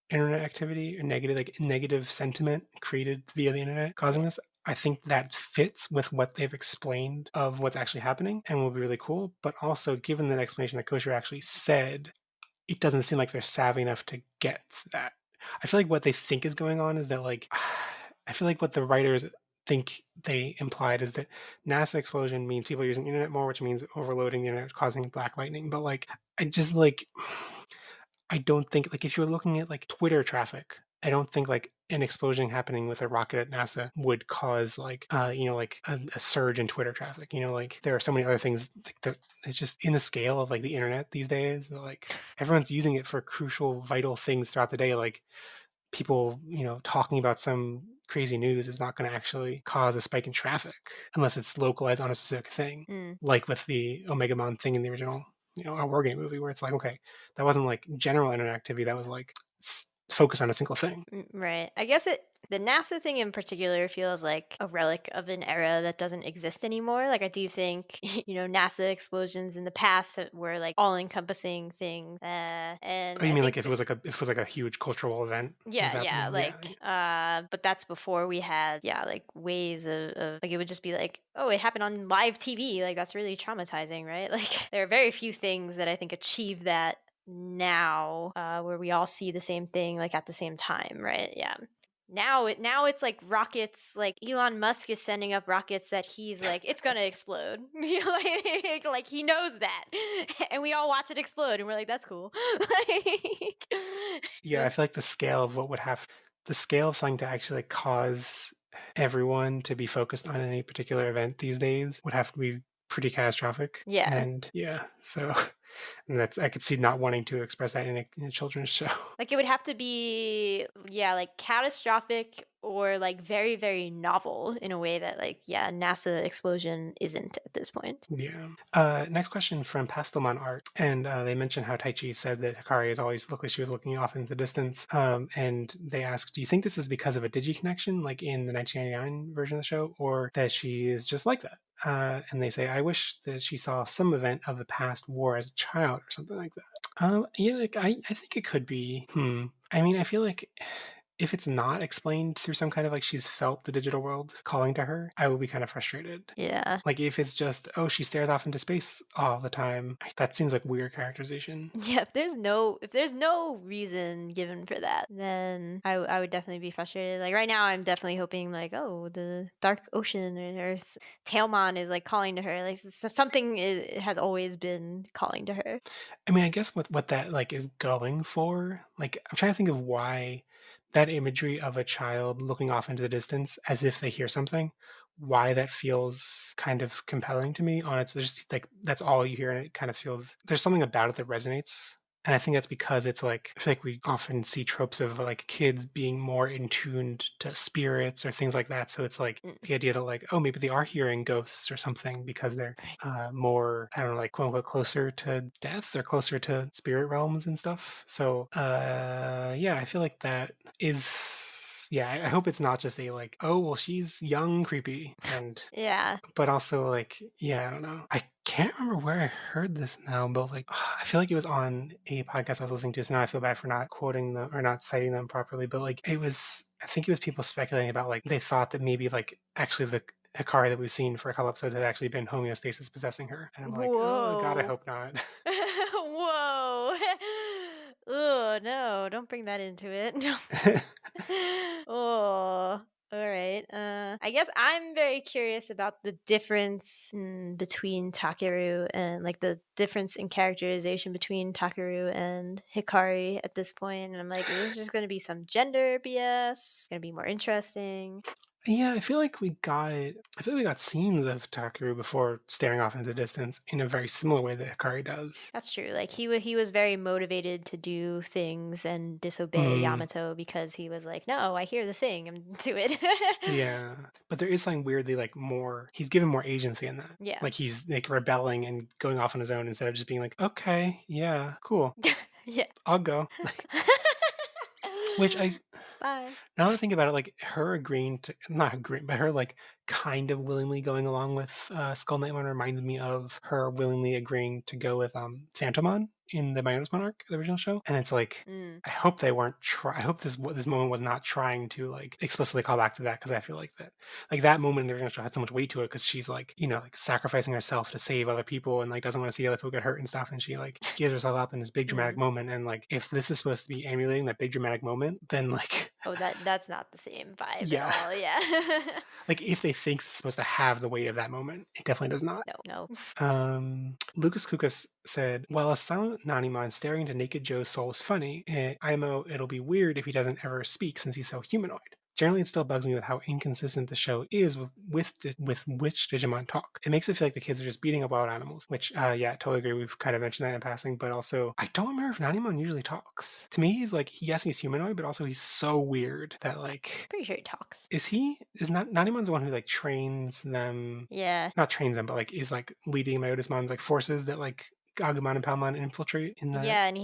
internet activity or negative sentiment created via the internet causing Yeah. this, I think that fits with what they've explained of what's actually happening and will be really cool. But also, given that explanation that Kosher actually said, it doesn't seem like they're savvy enough to get that. I feel like what they think is going on is that like I feel like what the writers think they implied is that NASA explosion means people using the internet more, which means overloading the internet, causing black lightning. But like I just like I don't think like if you're looking at like Twitter traffic, I don't think like an explosion happening with a rocket at NASA would cause like like a surge in Twitter traffic. You know, like there are so many other things like it's just in the scale of like the internet these days. That, like everyone's using it for crucial, vital things throughout the day. Like people, talking about some crazy news is not going to actually cause a spike in traffic unless it's localized on a specific thing, Mm. like with the Omegamon thing in the original, a war game movie, where it's like, okay, that wasn't like general internet activity, that was like focused on a single thing. Right. I guess the NASA thing in particular feels like a relic of an era that doesn't exist anymore. Like I do think, NASA explosions in the past were like all-encompassing things. Oh, And you I mean like think if it was like a huge cultural event was yeah, happening? Yeah, like but that's before we had like ways of like it would just be like, oh, it happened on live TV. Like that's really traumatizing, right? Like there are very few things that I think achieve that now, where we all see the same thing like at the same time, right? Yeah. Now it's like rockets, like Elon Musk is sending up rockets that he's like, it's gonna explode. Like he knows that. And we all watch it explode and we're like, that's cool. Like, yeah. I feel like the scale of something to actually cause everyone to be focused on any particular event these days would have to be pretty catastrophic. yeah. And yeah, so and that's I could see not wanting to express that in a children's show. Like it would have to be, yeah, like catastrophic or like very, very novel in a way that like, yeah, NASA explosion isn't at this point. Yeah. Next question from Pastelman Art, and they mentioned how Taichi said that Hikari has always looked like she was looking off into the distance. And they asked, "Do you think this is because of a Digi connection, like in the 1999 version of the show, or that she is just like that?" And they say, "I wish that she saw some event of the past war as a child or something like that." Yeah, like I think it could be. I mean, I feel like if it's not explained through some kind of like she's felt the digital world calling to her, I would be kind of frustrated. Yeah. Like if it's just, oh, she stares off into space all the time, that seems like weird characterization. Yeah, if there's no reason given for that, then I would definitely be frustrated. Like right now, I'm definitely hoping like, oh, the dark ocean or Tailmon is like calling to her. Like something has always been calling to her. I mean, I guess what that like is going for, like I'm trying to think of why that imagery of a child looking off into the distance as if they hear something, why that feels kind of compelling to me on its just like that's all you hear and it kind of feels there's something about it that resonates. And I think that's because it's like I feel like we often see tropes of like kids being more in tuned to spirits or things like that. So it's like Mm, the idea that like, oh, maybe they are hearing ghosts or something because they're right. more, I don't know, like quote unquote closer to death or closer to spirit realms and stuff. So yeah, I feel like that is yeah, I hope it's not just a like, oh well she's young, creepy, and Yeah. but also like, yeah, I don't know. I can't remember where I heard this now, but like I feel like it was on a podcast I was listening to, so now I feel bad for not quoting them or not citing them properly. But like it was I think it was people speculating about like they thought that maybe like actually Hikari that we've seen for a couple episodes has actually been homeostasis possessing her. And I'm like, oh god, I Whoa. hope not. Whoa. Oh, no, don't bring that into it. Oh, all right. I guess I'm very curious about the difference between Takeru and like the difference in characterization between Takeru and Hikari at this point. And I'm like, is this just going to be some gender BS? Going to be more interesting? Yeah, I feel like we got scenes of Takeru before staring off into the distance in a very similar way that Hikari does. That's true. Like he was very motivated to do things and disobey Mm, Yamato because he was like, "No, I hear the thing, and do it." yeah. But there is something weirdly like more he's given more agency in that. Yeah. Like he's like rebelling and going off on his own instead of just being like, okay, yeah, cool, Yeah. I'll go. Which I Bye. now that I think about it, like her agreeing to not agreeing, but her like kind of willingly going along with Skull Knight one reminds me of her willingly agreeing to go with Phantomon in the Bionis Monarch, the original show. And it's like Mm. I hope they weren't I hope this moment was not trying to like explicitly call back to that because I feel like that moment in the original show had so much weight to it because she's like like sacrificing herself to save other people and like doesn't want to see other people get hurt and stuff and she like gives herself up in this big dramatic Mm. moment and like if this is supposed to be emulating that big dramatic moment then like Oh, that's not the same vibe at yeah. all. Yeah. Like if they think it's supposed to have the weight of that moment, it definitely does not. No, no. Lucas Kukas said, while a silent Nanimon staring into Naked Joe's soul is funny, IMO, it'll be weird if he doesn't ever speak since he's so humanoid. Generally, it still bugs me with how inconsistent the show is with which Digimon talk. It makes it feel like the kids are just beating up wild animals, which, yeah, totally agree. We've kind of mentioned that in passing, but also, I don't remember if Nanimon usually talks. To me, he's like, yes, he's humanoid, but also he's so weird that, like, Pretty sure he talks. is not Nanimon's the one who like trains them, Yeah. not trains them, but like is like leading Myotismon's like forces that like Agumon and Palmon infiltrate in the Yeah, and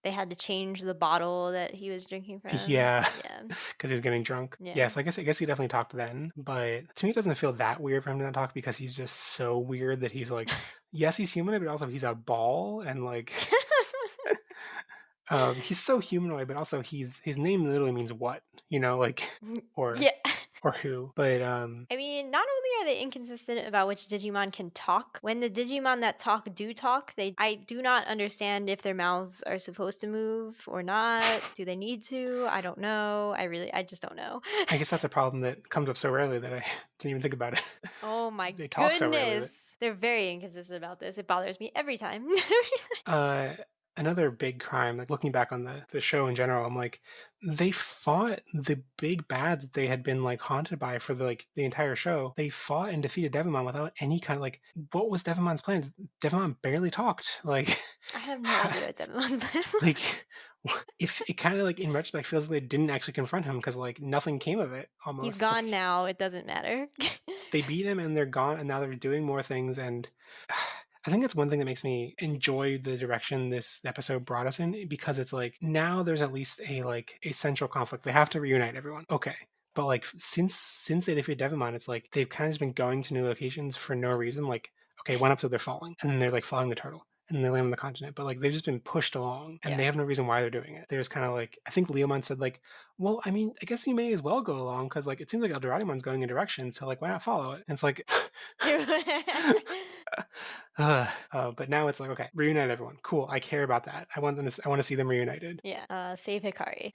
they had to change the bottle that he was drinking from. yeah, Yeah. because he was getting drunk. Yeah. Yes, I guess he definitely talked then, but to me it doesn't feel that weird for him to not talk because he's just so weird that he's like, yes, he's humanoid, but also he's a ball and like he's so humanoid, but also his name literally means what, like or Yeah. or who. But I mean, not only are they inconsistent about which Digimon can talk, when the Digimon that talk do talk, I do not understand if their mouths are supposed to move or not. Do they need to? I don't know. I just don't know. I guess that's a problem that comes up so rarely that I didn't even think about it. Oh my They talk so rarely that goodness. They're very inconsistent about this. It bothers me every time. uh another big crime, like looking back on the show in general, I'm like, they fought the big bad that they had been like haunted by for the entire show. They fought and defeated Devimon without any kind of like what was Devimon's plan? Devimon barely talked. Like I have no idea what that means. like if it kind of like in retrospect feels like they didn't actually confront him because like nothing came of it He's almost. gone Like now. It doesn't matter. they beat him and they're gone and now they're doing more things and I think that's one thing that makes me enjoy the direction this episode brought us in because it's like now there's at least a central conflict. They have to reunite everyone. Okay. But like since they defeated Devimon, it's like they've kind of just been going to new locations for no reason. Like, okay, one episode they're falling, and then they're like following the turtle. And they land on the continent, but like they've just been pushed along, and Yeah. they have no reason why they're doing it. They're just kind of like I think Leomon said like, well, I mean, I guess you may as well go along because like it seems like Eldoradomon's going in direction, so like why not follow it? And it's like but now it's like, okay, reunite everyone. Cool. I care about that. I want to see them reunited. Yeah. Save Hikari.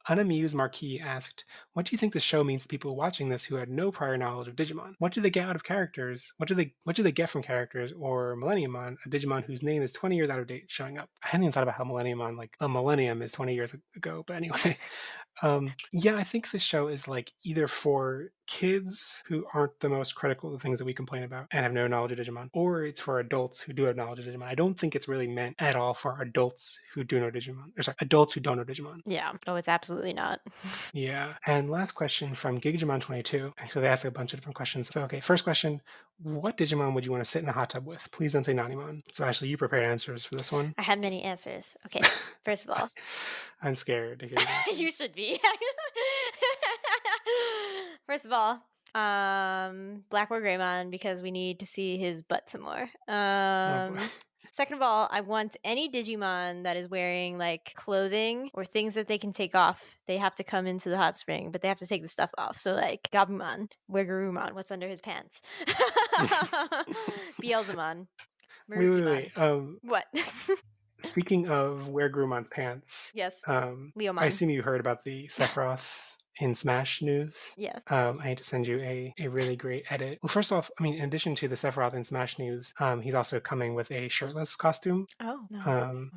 Unamused Marquis asked, what do you think the show means to people watching this who had no prior knowledge of Digimon? What do they get out of characters? What do they get from characters or Millenniumon, a Digimon whose name is 20 years out of date, showing up? I hadn't even thought about how Millenniumon, like a millennium is 20 years ago, but anyway. Yeah, I think this show is like either for kids who aren't the most critical of the things that we complain about and have no knowledge of Digimon, or it's for adults who do have knowledge of Digimon. I don't think it's really meant at all for adults who do know Digimon. Or sorry, adults who don't know Digimon. Yeah. Oh, it's absolutely not. Yeah. And last question from Gigimon22. Actually, they asked a bunch of different questions. So, okay, first question. What Digimon would you want to sit in a hot tub with? Please don't say Nanimon. So, Ashley, you prepared answers for this one. I have many answers. Okay. First of all, I'm scared to hear your answers. you should be. First of all, Black or Greymon because we need to see his butt some more. Oh, boy. Second of all, I want any Digimon that is wearing like clothing or things that they can take off. They have to come into the hot spring, but they have to take the stuff off. So like Gabumon, Garurumon, what's under his pants? Beelzemon, Wait. Marukimon. What? Speaking of Where Grumon's pants, Yes. I Leomon. assume you heard about the Sephiroth in Smash news. Yes. I need to send you a really great edit. Well, first off, I mean, in addition to the Sephiroth in Smash news, he's also coming with a shirtless costume. Oh no. Um,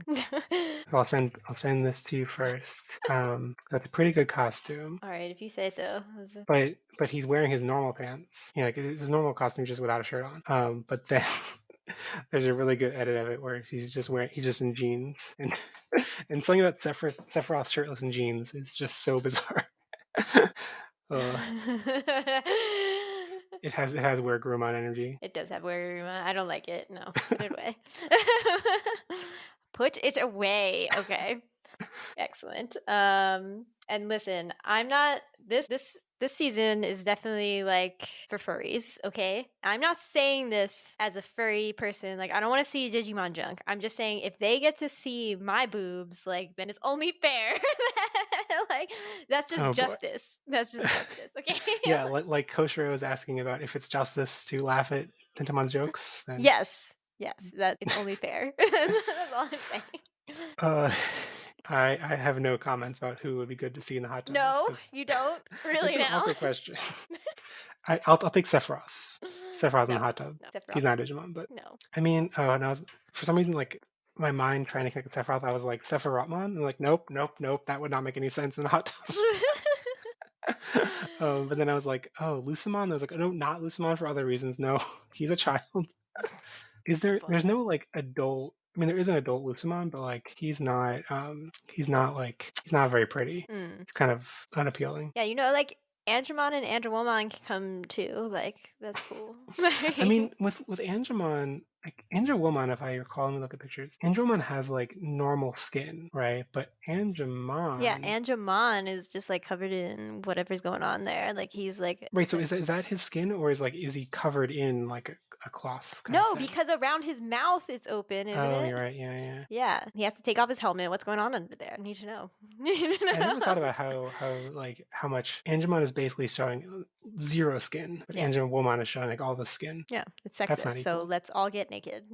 I'll send this to you first. That's a pretty good costume. All right, if you say so. But he's wearing his normal pants. Yeah, like his normal costume just without a shirt on. But then there's a really good edit of it where he's just in jeans and and something about Sephiroth shirtless in jeans is just so bizarre. uh, it has Where Grumon energy. It does have Garurumon. I don't like it. No, put it away. Put it away. Okay. Excellent. And listen, I'm not this season is definitely like for furries, okay? I'm not saying this as a furry person. Like I don't want to see Digimon junk. I'm just saying if they get to see my boobs, like then it's only fair. Like that's just Oh boy. justice. That's just justice, okay? Yeah, like Koshiro was asking about if it's justice to laugh at Pentamon's jokes, then Yes. Yes, that it's only fair. That's all I'm saying. uh, I have no comments about who would be good to see in the hot tub. No, you don't. Really It's an now? awkward question. I'll take Sephiroth. Sephiroth in the No, hot tub. no, He's Sephiroth. not a Digimon, but No. I mean, and I was for some reason like my mind trying to connect with Sephiroth, I was like Sephirothmon, and like nope, that would not make any sense in the hot tub. But then I was like, oh, Lucimon. I was like, no, not Lucimon for other reasons. No, he's a child. Is there? There's Funny. no like adult. I mean, there is an adult Lucimon, but like he's not. He's not very pretty. Mm. It's kind of unappealing. Yeah, like Andromon and Andromon can come too. Like that's cool. I mean, with Angemon, like Angemon, if I recall, let me look at pictures. Angemon has like normal skin, right? But Yeah, Angemon, Andromon is just like covered in whatever's going on there. Like he's like right? So is that his skin, or is he covered in like a cloth kind of no, thing? because around his mouth it's open, isn't Oh, it? you're right. Yeah. Yeah, he has to take off his helmet. What's going on under there? I need to know. I never thought about how much Angemon is basically showing zero skin, but Yeah. Angemon is showing like all the skin. Yeah, it's That's sexist. not So equal. let's all get naked.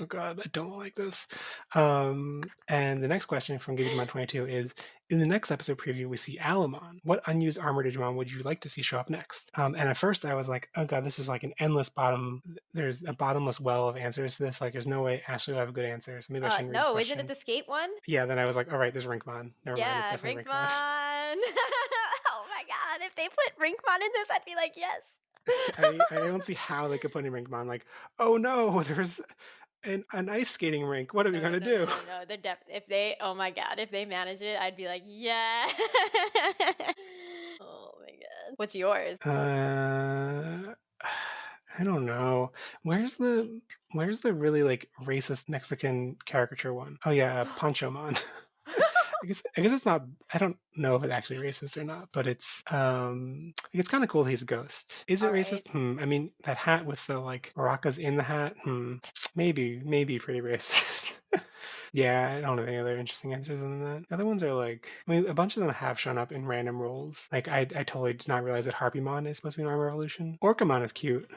Oh god, I don't like this. And the next question from Digimon22 is: in the next episode preview, we see Alamon. What unused armor Digimon would you like to see show up next? And at first, I was like, oh god, this is like an endless bottom. There's a bottomless well of answers to this. Like, there's no way Ashley will have a good answer. So maybe I shouldn't read this No, isn't question. it the skate one? Yeah, then I was like, all right, there's Rinkmon. Never mind, it's Yeah, definitely Rinkmon. Rinkmon. Oh my god, if they put Rinkmon in this, I'd be like, yes. I don't see how they could put in Rinkmon. Like, oh no, there's an ice skating rink. What are we gonna do? No. They're if they, oh my god, if they manage it, I'd be like, yeah. Oh my god. What's yours? I don't know. Where's the really like racist Mexican caricature one? Oh yeah, Panchomon. I guess it's not. I don't know if it's actually racist or not, but it's kind of cool that he's a ghost. Is it All right. racist? I mean, that hat with the like maracas in the hat. Maybe pretty racist. Yeah, I don't have any other interesting answers than that. The other ones are like, I mean, a bunch of them have shown up in random roles. Like, I totally did not realize that Harpymon is supposed to be an armor evolution. Orcamon is cute.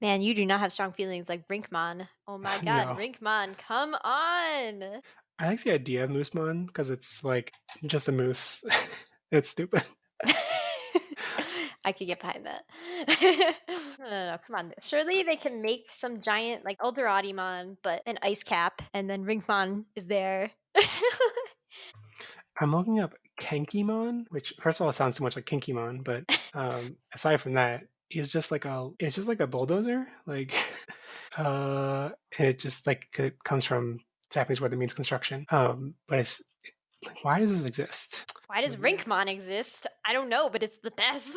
Man, you do not have strong feelings like Brinkmon. Oh my god, No. Brinkmon, come on! I like the idea of Moosemon because it's like just a moose. It's stupid. I could get behind that. No, come on. Surely they can make some giant, like Eldoradimon, but an ice cap, and then Rinkmon is there. I'm looking up Kenkimon, which first of all it sounds too much like Kinkymon, but aside from that, it's just like a bulldozer, like and it just like it comes from Japanese word that means construction. But it's like, why does this exist? Why does Rinkmon exist? I don't know, but it's the best.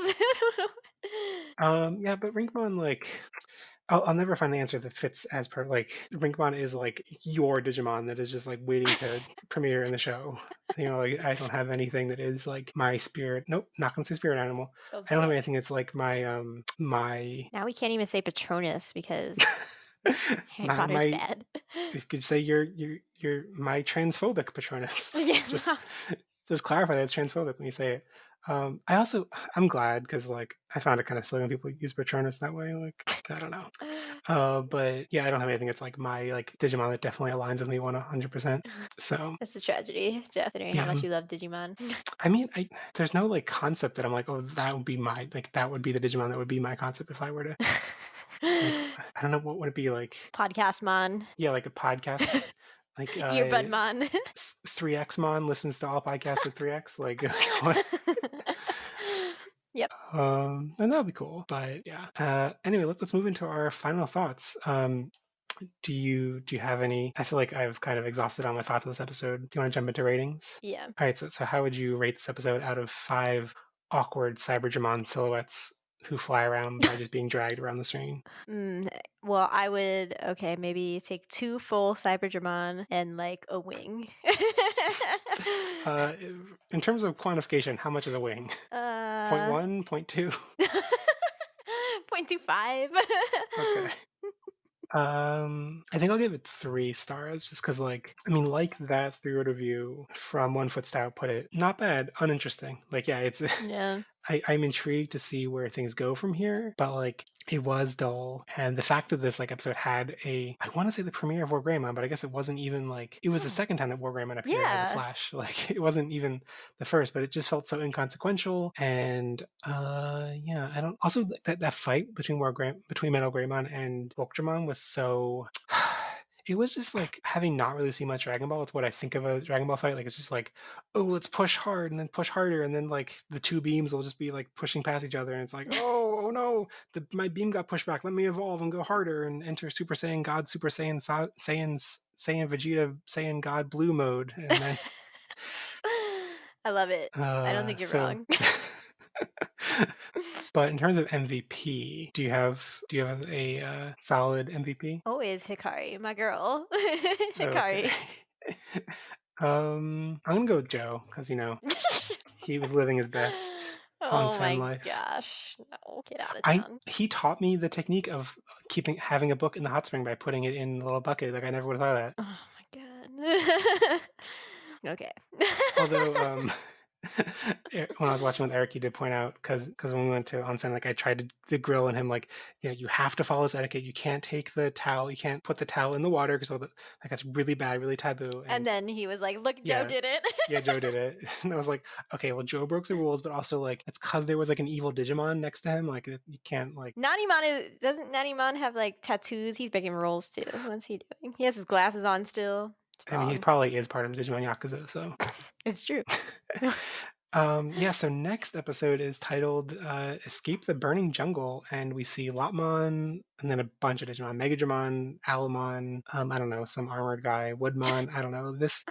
Yeah, but Rinkmon like I'll never find the answer that fits as per like Rinkmon is like your Digimon that is just like waiting to premiere in the show. Like I don't have anything that is like my spirit. Nope, not gonna say spirit animal. I don't have anything that's like my my Now we can't even say Patronus because Harry my Potter's my bad. you could say you're my transphobic Patronus. Yeah, just no. just clarify that it's transphobic when you say it. I also I'm glad because like I found it kind of silly when people use Patronus that way. Like I don't know. But yeah, I don't have anything that's like my like Digimon that definitely aligns with me 100%. So That's a tragedy, Jeff, considering how yeah, much you love Digimon. I mean, there's no like concept that I'm like, oh, that would be my like that would be the Digimon that would be my concept if I were to like I don't know what would it be like. Podcast Mon. Yeah, like a podcast, like Earbud Mon. 3X listens to all podcasts with 3X. Like, like what? Yep. And that would be cool. But yeah. Anyway, let's move into our final thoughts. Do you have any? I feel like I've kind of exhausted all my thoughts of this episode. Do you want to jump into ratings? Yeah. All right. So how would you rate this episode out of 5 awkward Cybergemon silhouettes who fly around by just being dragged around the screen? Well, I would maybe take 2 full Cybergermon and like a wing. Uh, in terms of quantification, how much is a wing? Point uh 1, point 2. 0.25. Okay. I think I'll give it 3 stars just because, like, I mean, like that three-word review from One Foot Stout put it, not bad, uninteresting. Like, yeah, it's Yeah. I'm intrigued to see where things go from here, but like it was dull. And the fact that this like episode had I want to say the premiere of War Greymon, but I guess it wasn't even like it was the Oh. second time that War Greymon appeared as a Yeah. Flash. Like it wasn't even the first, but it just felt so inconsequential. And yeah, I don't. Also, like, that fight between between Metal Greymon and Voltramon was so. It was just like having not really seen much Dragon Ball. It's what I think of a Dragon Ball fight. Like it's just like, oh, let's push hard and then push harder, and then like the two beams will just be like pushing past each other, and it's like, oh no, my beam got pushed back. Let me evolve and go harder and enter Super Saiyan God, Super Saiyan Saiyan Vegeta Saiyan God Blue mode, and then I love it. I don't think you're so. wrong. But in terms of MVP, do you have a solid MVP? Always Hikari, my girl. Okay. Hikari. I'm gonna go with Joe because he was living his best on Oh Sen my life. gosh. No, get out of I town. He taught me the technique of having a book in the hot spring by putting it in a little bucket. Like I never would have thought of that. Oh my god. Okay. Although, when I was watching with Eric, he did point out because when we went to onsen, like I tried to grill on him, like you have to follow this etiquette. You can't take the towel. You can't put the towel in the water because like that's really bad, really taboo. And And then he was like, "Look, Joe yeah, did it." yeah, Joe did it, and I was like, okay, well, Joe broke the rules, but also like it's because there was like an evil Digimon next to him. Like you can't like. Doesn't Nanimon have like tattoos? He's breaking rules too. What's he doing? He has his glasses on still. It's I mean, he wrong. probably is part of the Digimon Yakuza, so. It's true. Yeah, so next episode is titled Escape the Burning Jungle, and we see Lotmon and then a bunch of Digimon, Megadramon, Alumon, I don't know, some armored guy, Woodmon, I don't know. This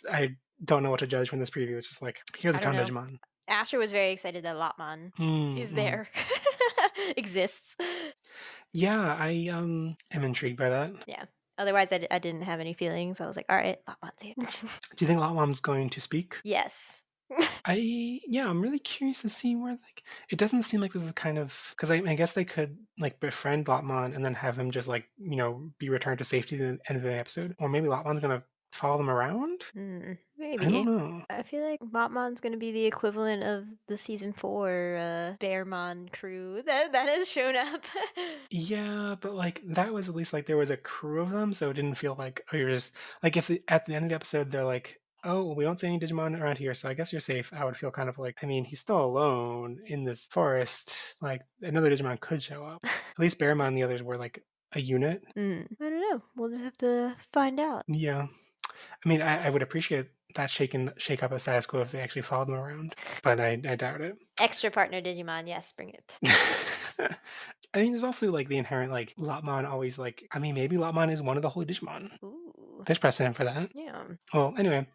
I don't know what to judge from this preview. It's just like, here's a I don't ton of know. Digimon. Asher was very excited that Lotmon is Mm. there. Exists. Yeah, I am intrigued by that. Yeah. Otherwise, I didn't have any feelings. I was like, all right, Lotmon's here. Do you think Lotmon's going to speak? Yes. I'm really curious to see where like it doesn't seem like this is kind of because I guess they could like befriend Lotmon and then have him just like be returned to safety at the end of the episode, or maybe Lotmon's gonna follow them around. I don't Maybe. know. I feel like Lotmon's gonna be the equivalent of the season 4 Bearmon crew that has shown up. Yeah, but like that was at least like there was a crew of them, so it didn't feel like oh you're just like if at the end of the episode they're like oh we don't see any Digimon around here, so I guess you're safe. I would feel kind of like I mean he's still alone in this forest. Like another Digimon could show up. At least Bearmon and the others were like a unit. I don't know. We'll just have to find out. Yeah, I mean I would appreciate that shake up a status quo if they actually followed them around, but I doubt it. Extra partner Digimon, yes, bring it. I mean, there's also like the inherent like Lotmon always like. I mean, maybe Lotmon is one of the holy Digimon. Ooh. There's precedent for that. Yeah. Well, anyway,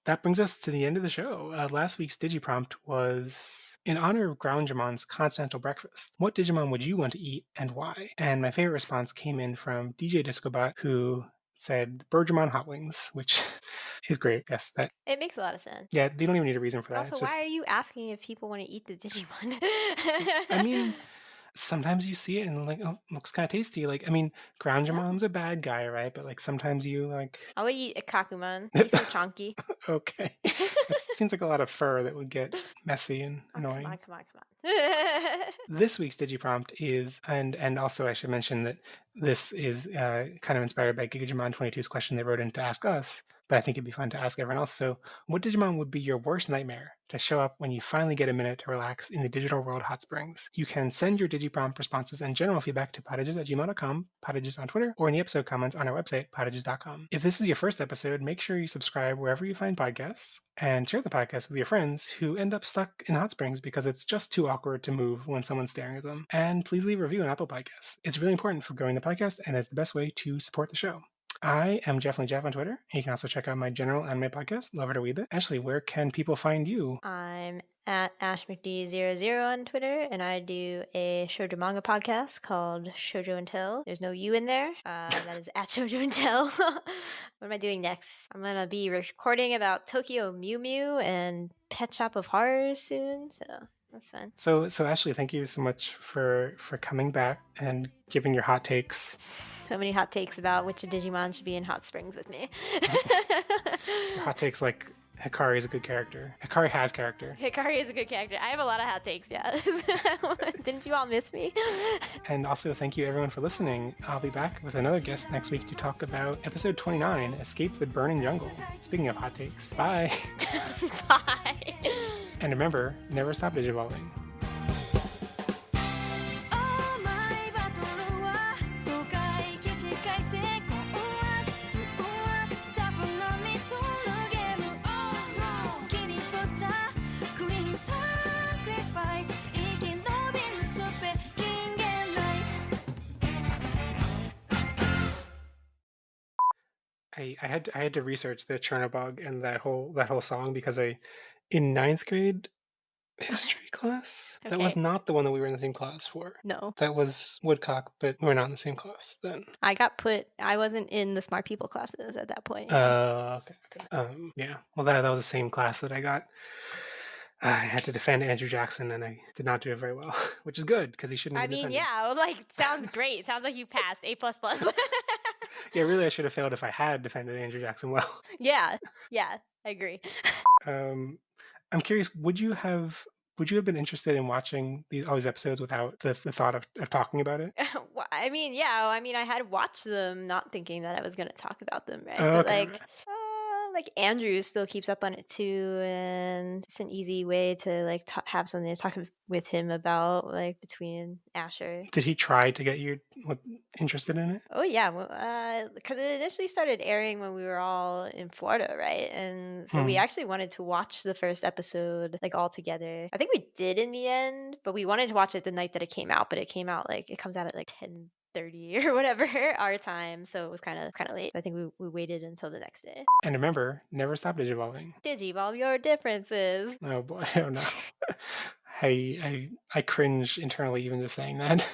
that brings us to the end of the show. Last week's Digiprompt was in honor of Groundjamon's continental breakfast. What Digimon would you want to eat and why? And my favorite response came in from DJ Discobot, who said Bergermon hot wings, which is great. Yes, that. It makes a lot of sense. Yeah, they don't even need a reason for that. Also, It's why just. are you asking if people want to eat the Digimon? I mean, sometimes you see it and like, oh, looks kind of tasty. Like, I mean, Oh. Groundjamon's a bad guy, right? But like sometimes you like, I would eat a Kakumon. He's so chunky. okay, that seems like a lot of fur that would get messy and Oh, come on, annoying. come on, come on. This week's digiprompt is, and also I should mention that this is kind of inspired by Digimon 22's question they wrote in to ask us, but I think it'd be fun to ask everyone else. So, what Digimon would be your worst nightmare to show up when you finally get a minute to relax in the digital world hot springs? You can send your digiprompt responses and general feedback to pottages@gmail.com, pottages on Twitter, or in the episode comments on our website, pottages.com. If this is your first episode, make sure you subscribe wherever you find podcasts and share the podcast with your friends who end up stuck in hot springs because it's just too awkward to move when someone's staring at them. And please leave a review on Apple Podcasts. It's really important for growing the podcast and it's the best way to support the show. I am Jeff on Twitter. And you can also check out my general anime podcast, Love It or Weeb It. Ashley, where can people find you? I'm at AshMcD00 on Twitter, and I do a shoujo manga podcast called Shoujo and Tell. There's no U in there. That is at Shoujo and Tell. What am I doing next? I'm gonna be recording about Tokyo Mew Mew and Pet Shop of Horrors soon, so that's fun. So Ashley, thank you so much for coming back and giving your hot takes. So many hot takes about which Digimon should be in hot springs with me. Your hot takes like Hikari is a good character. Hikari has character. Hikari is a good character. I have a lot of hot takes, yeah. Didn't you all miss me? And also, thank you everyone for listening. I'll be back with another guest next week to talk about episode 29, Escape the Burning Jungle. Speaking of hot takes, bye. Bye. And remember, never stop digivolving. I had to research the Chernobog and that whole song because in ninth grade history class, that was Okay. not the one that we were in the same class for. No. That was Woodcock, but we were not in the same class then. I wasn't in the smart people classes at that point. Yeah. Okay. Yeah. Well, that was the same class that I got. I had to defend Andrew Jackson, and I did not do it very well, which is good because he shouldn't. I be mean, defended. yeah, like sounds great. Sounds like you passed A++. Yeah, really, I should have failed if I had defended Andrew Jackson well. Yeah, I agree. I'm curious, would you have been interested in watching all these episodes without the thought of talking about it? Well, I mean, yeah. I mean, I had watched them, not thinking that I was going to talk about them, right? Oh, But okay. like Andrew still keeps up on it too, and it's an easy way to like have something to talk with him about, like between Asher. Did he try to get you interested in it? Oh yeah, because it initially started airing when we were all in Florida, right? And so we actually wanted to watch the first episode like all together. I think we did in the end, but we wanted to watch it the night that it came out. But it came out like it comes out at like 10:30 or whatever our time, so it was kind of late. I think we waited until the next day. And remember, never stop digivolving. Digivolve your differences. Oh boy, oh no. I cringe internally even just saying that.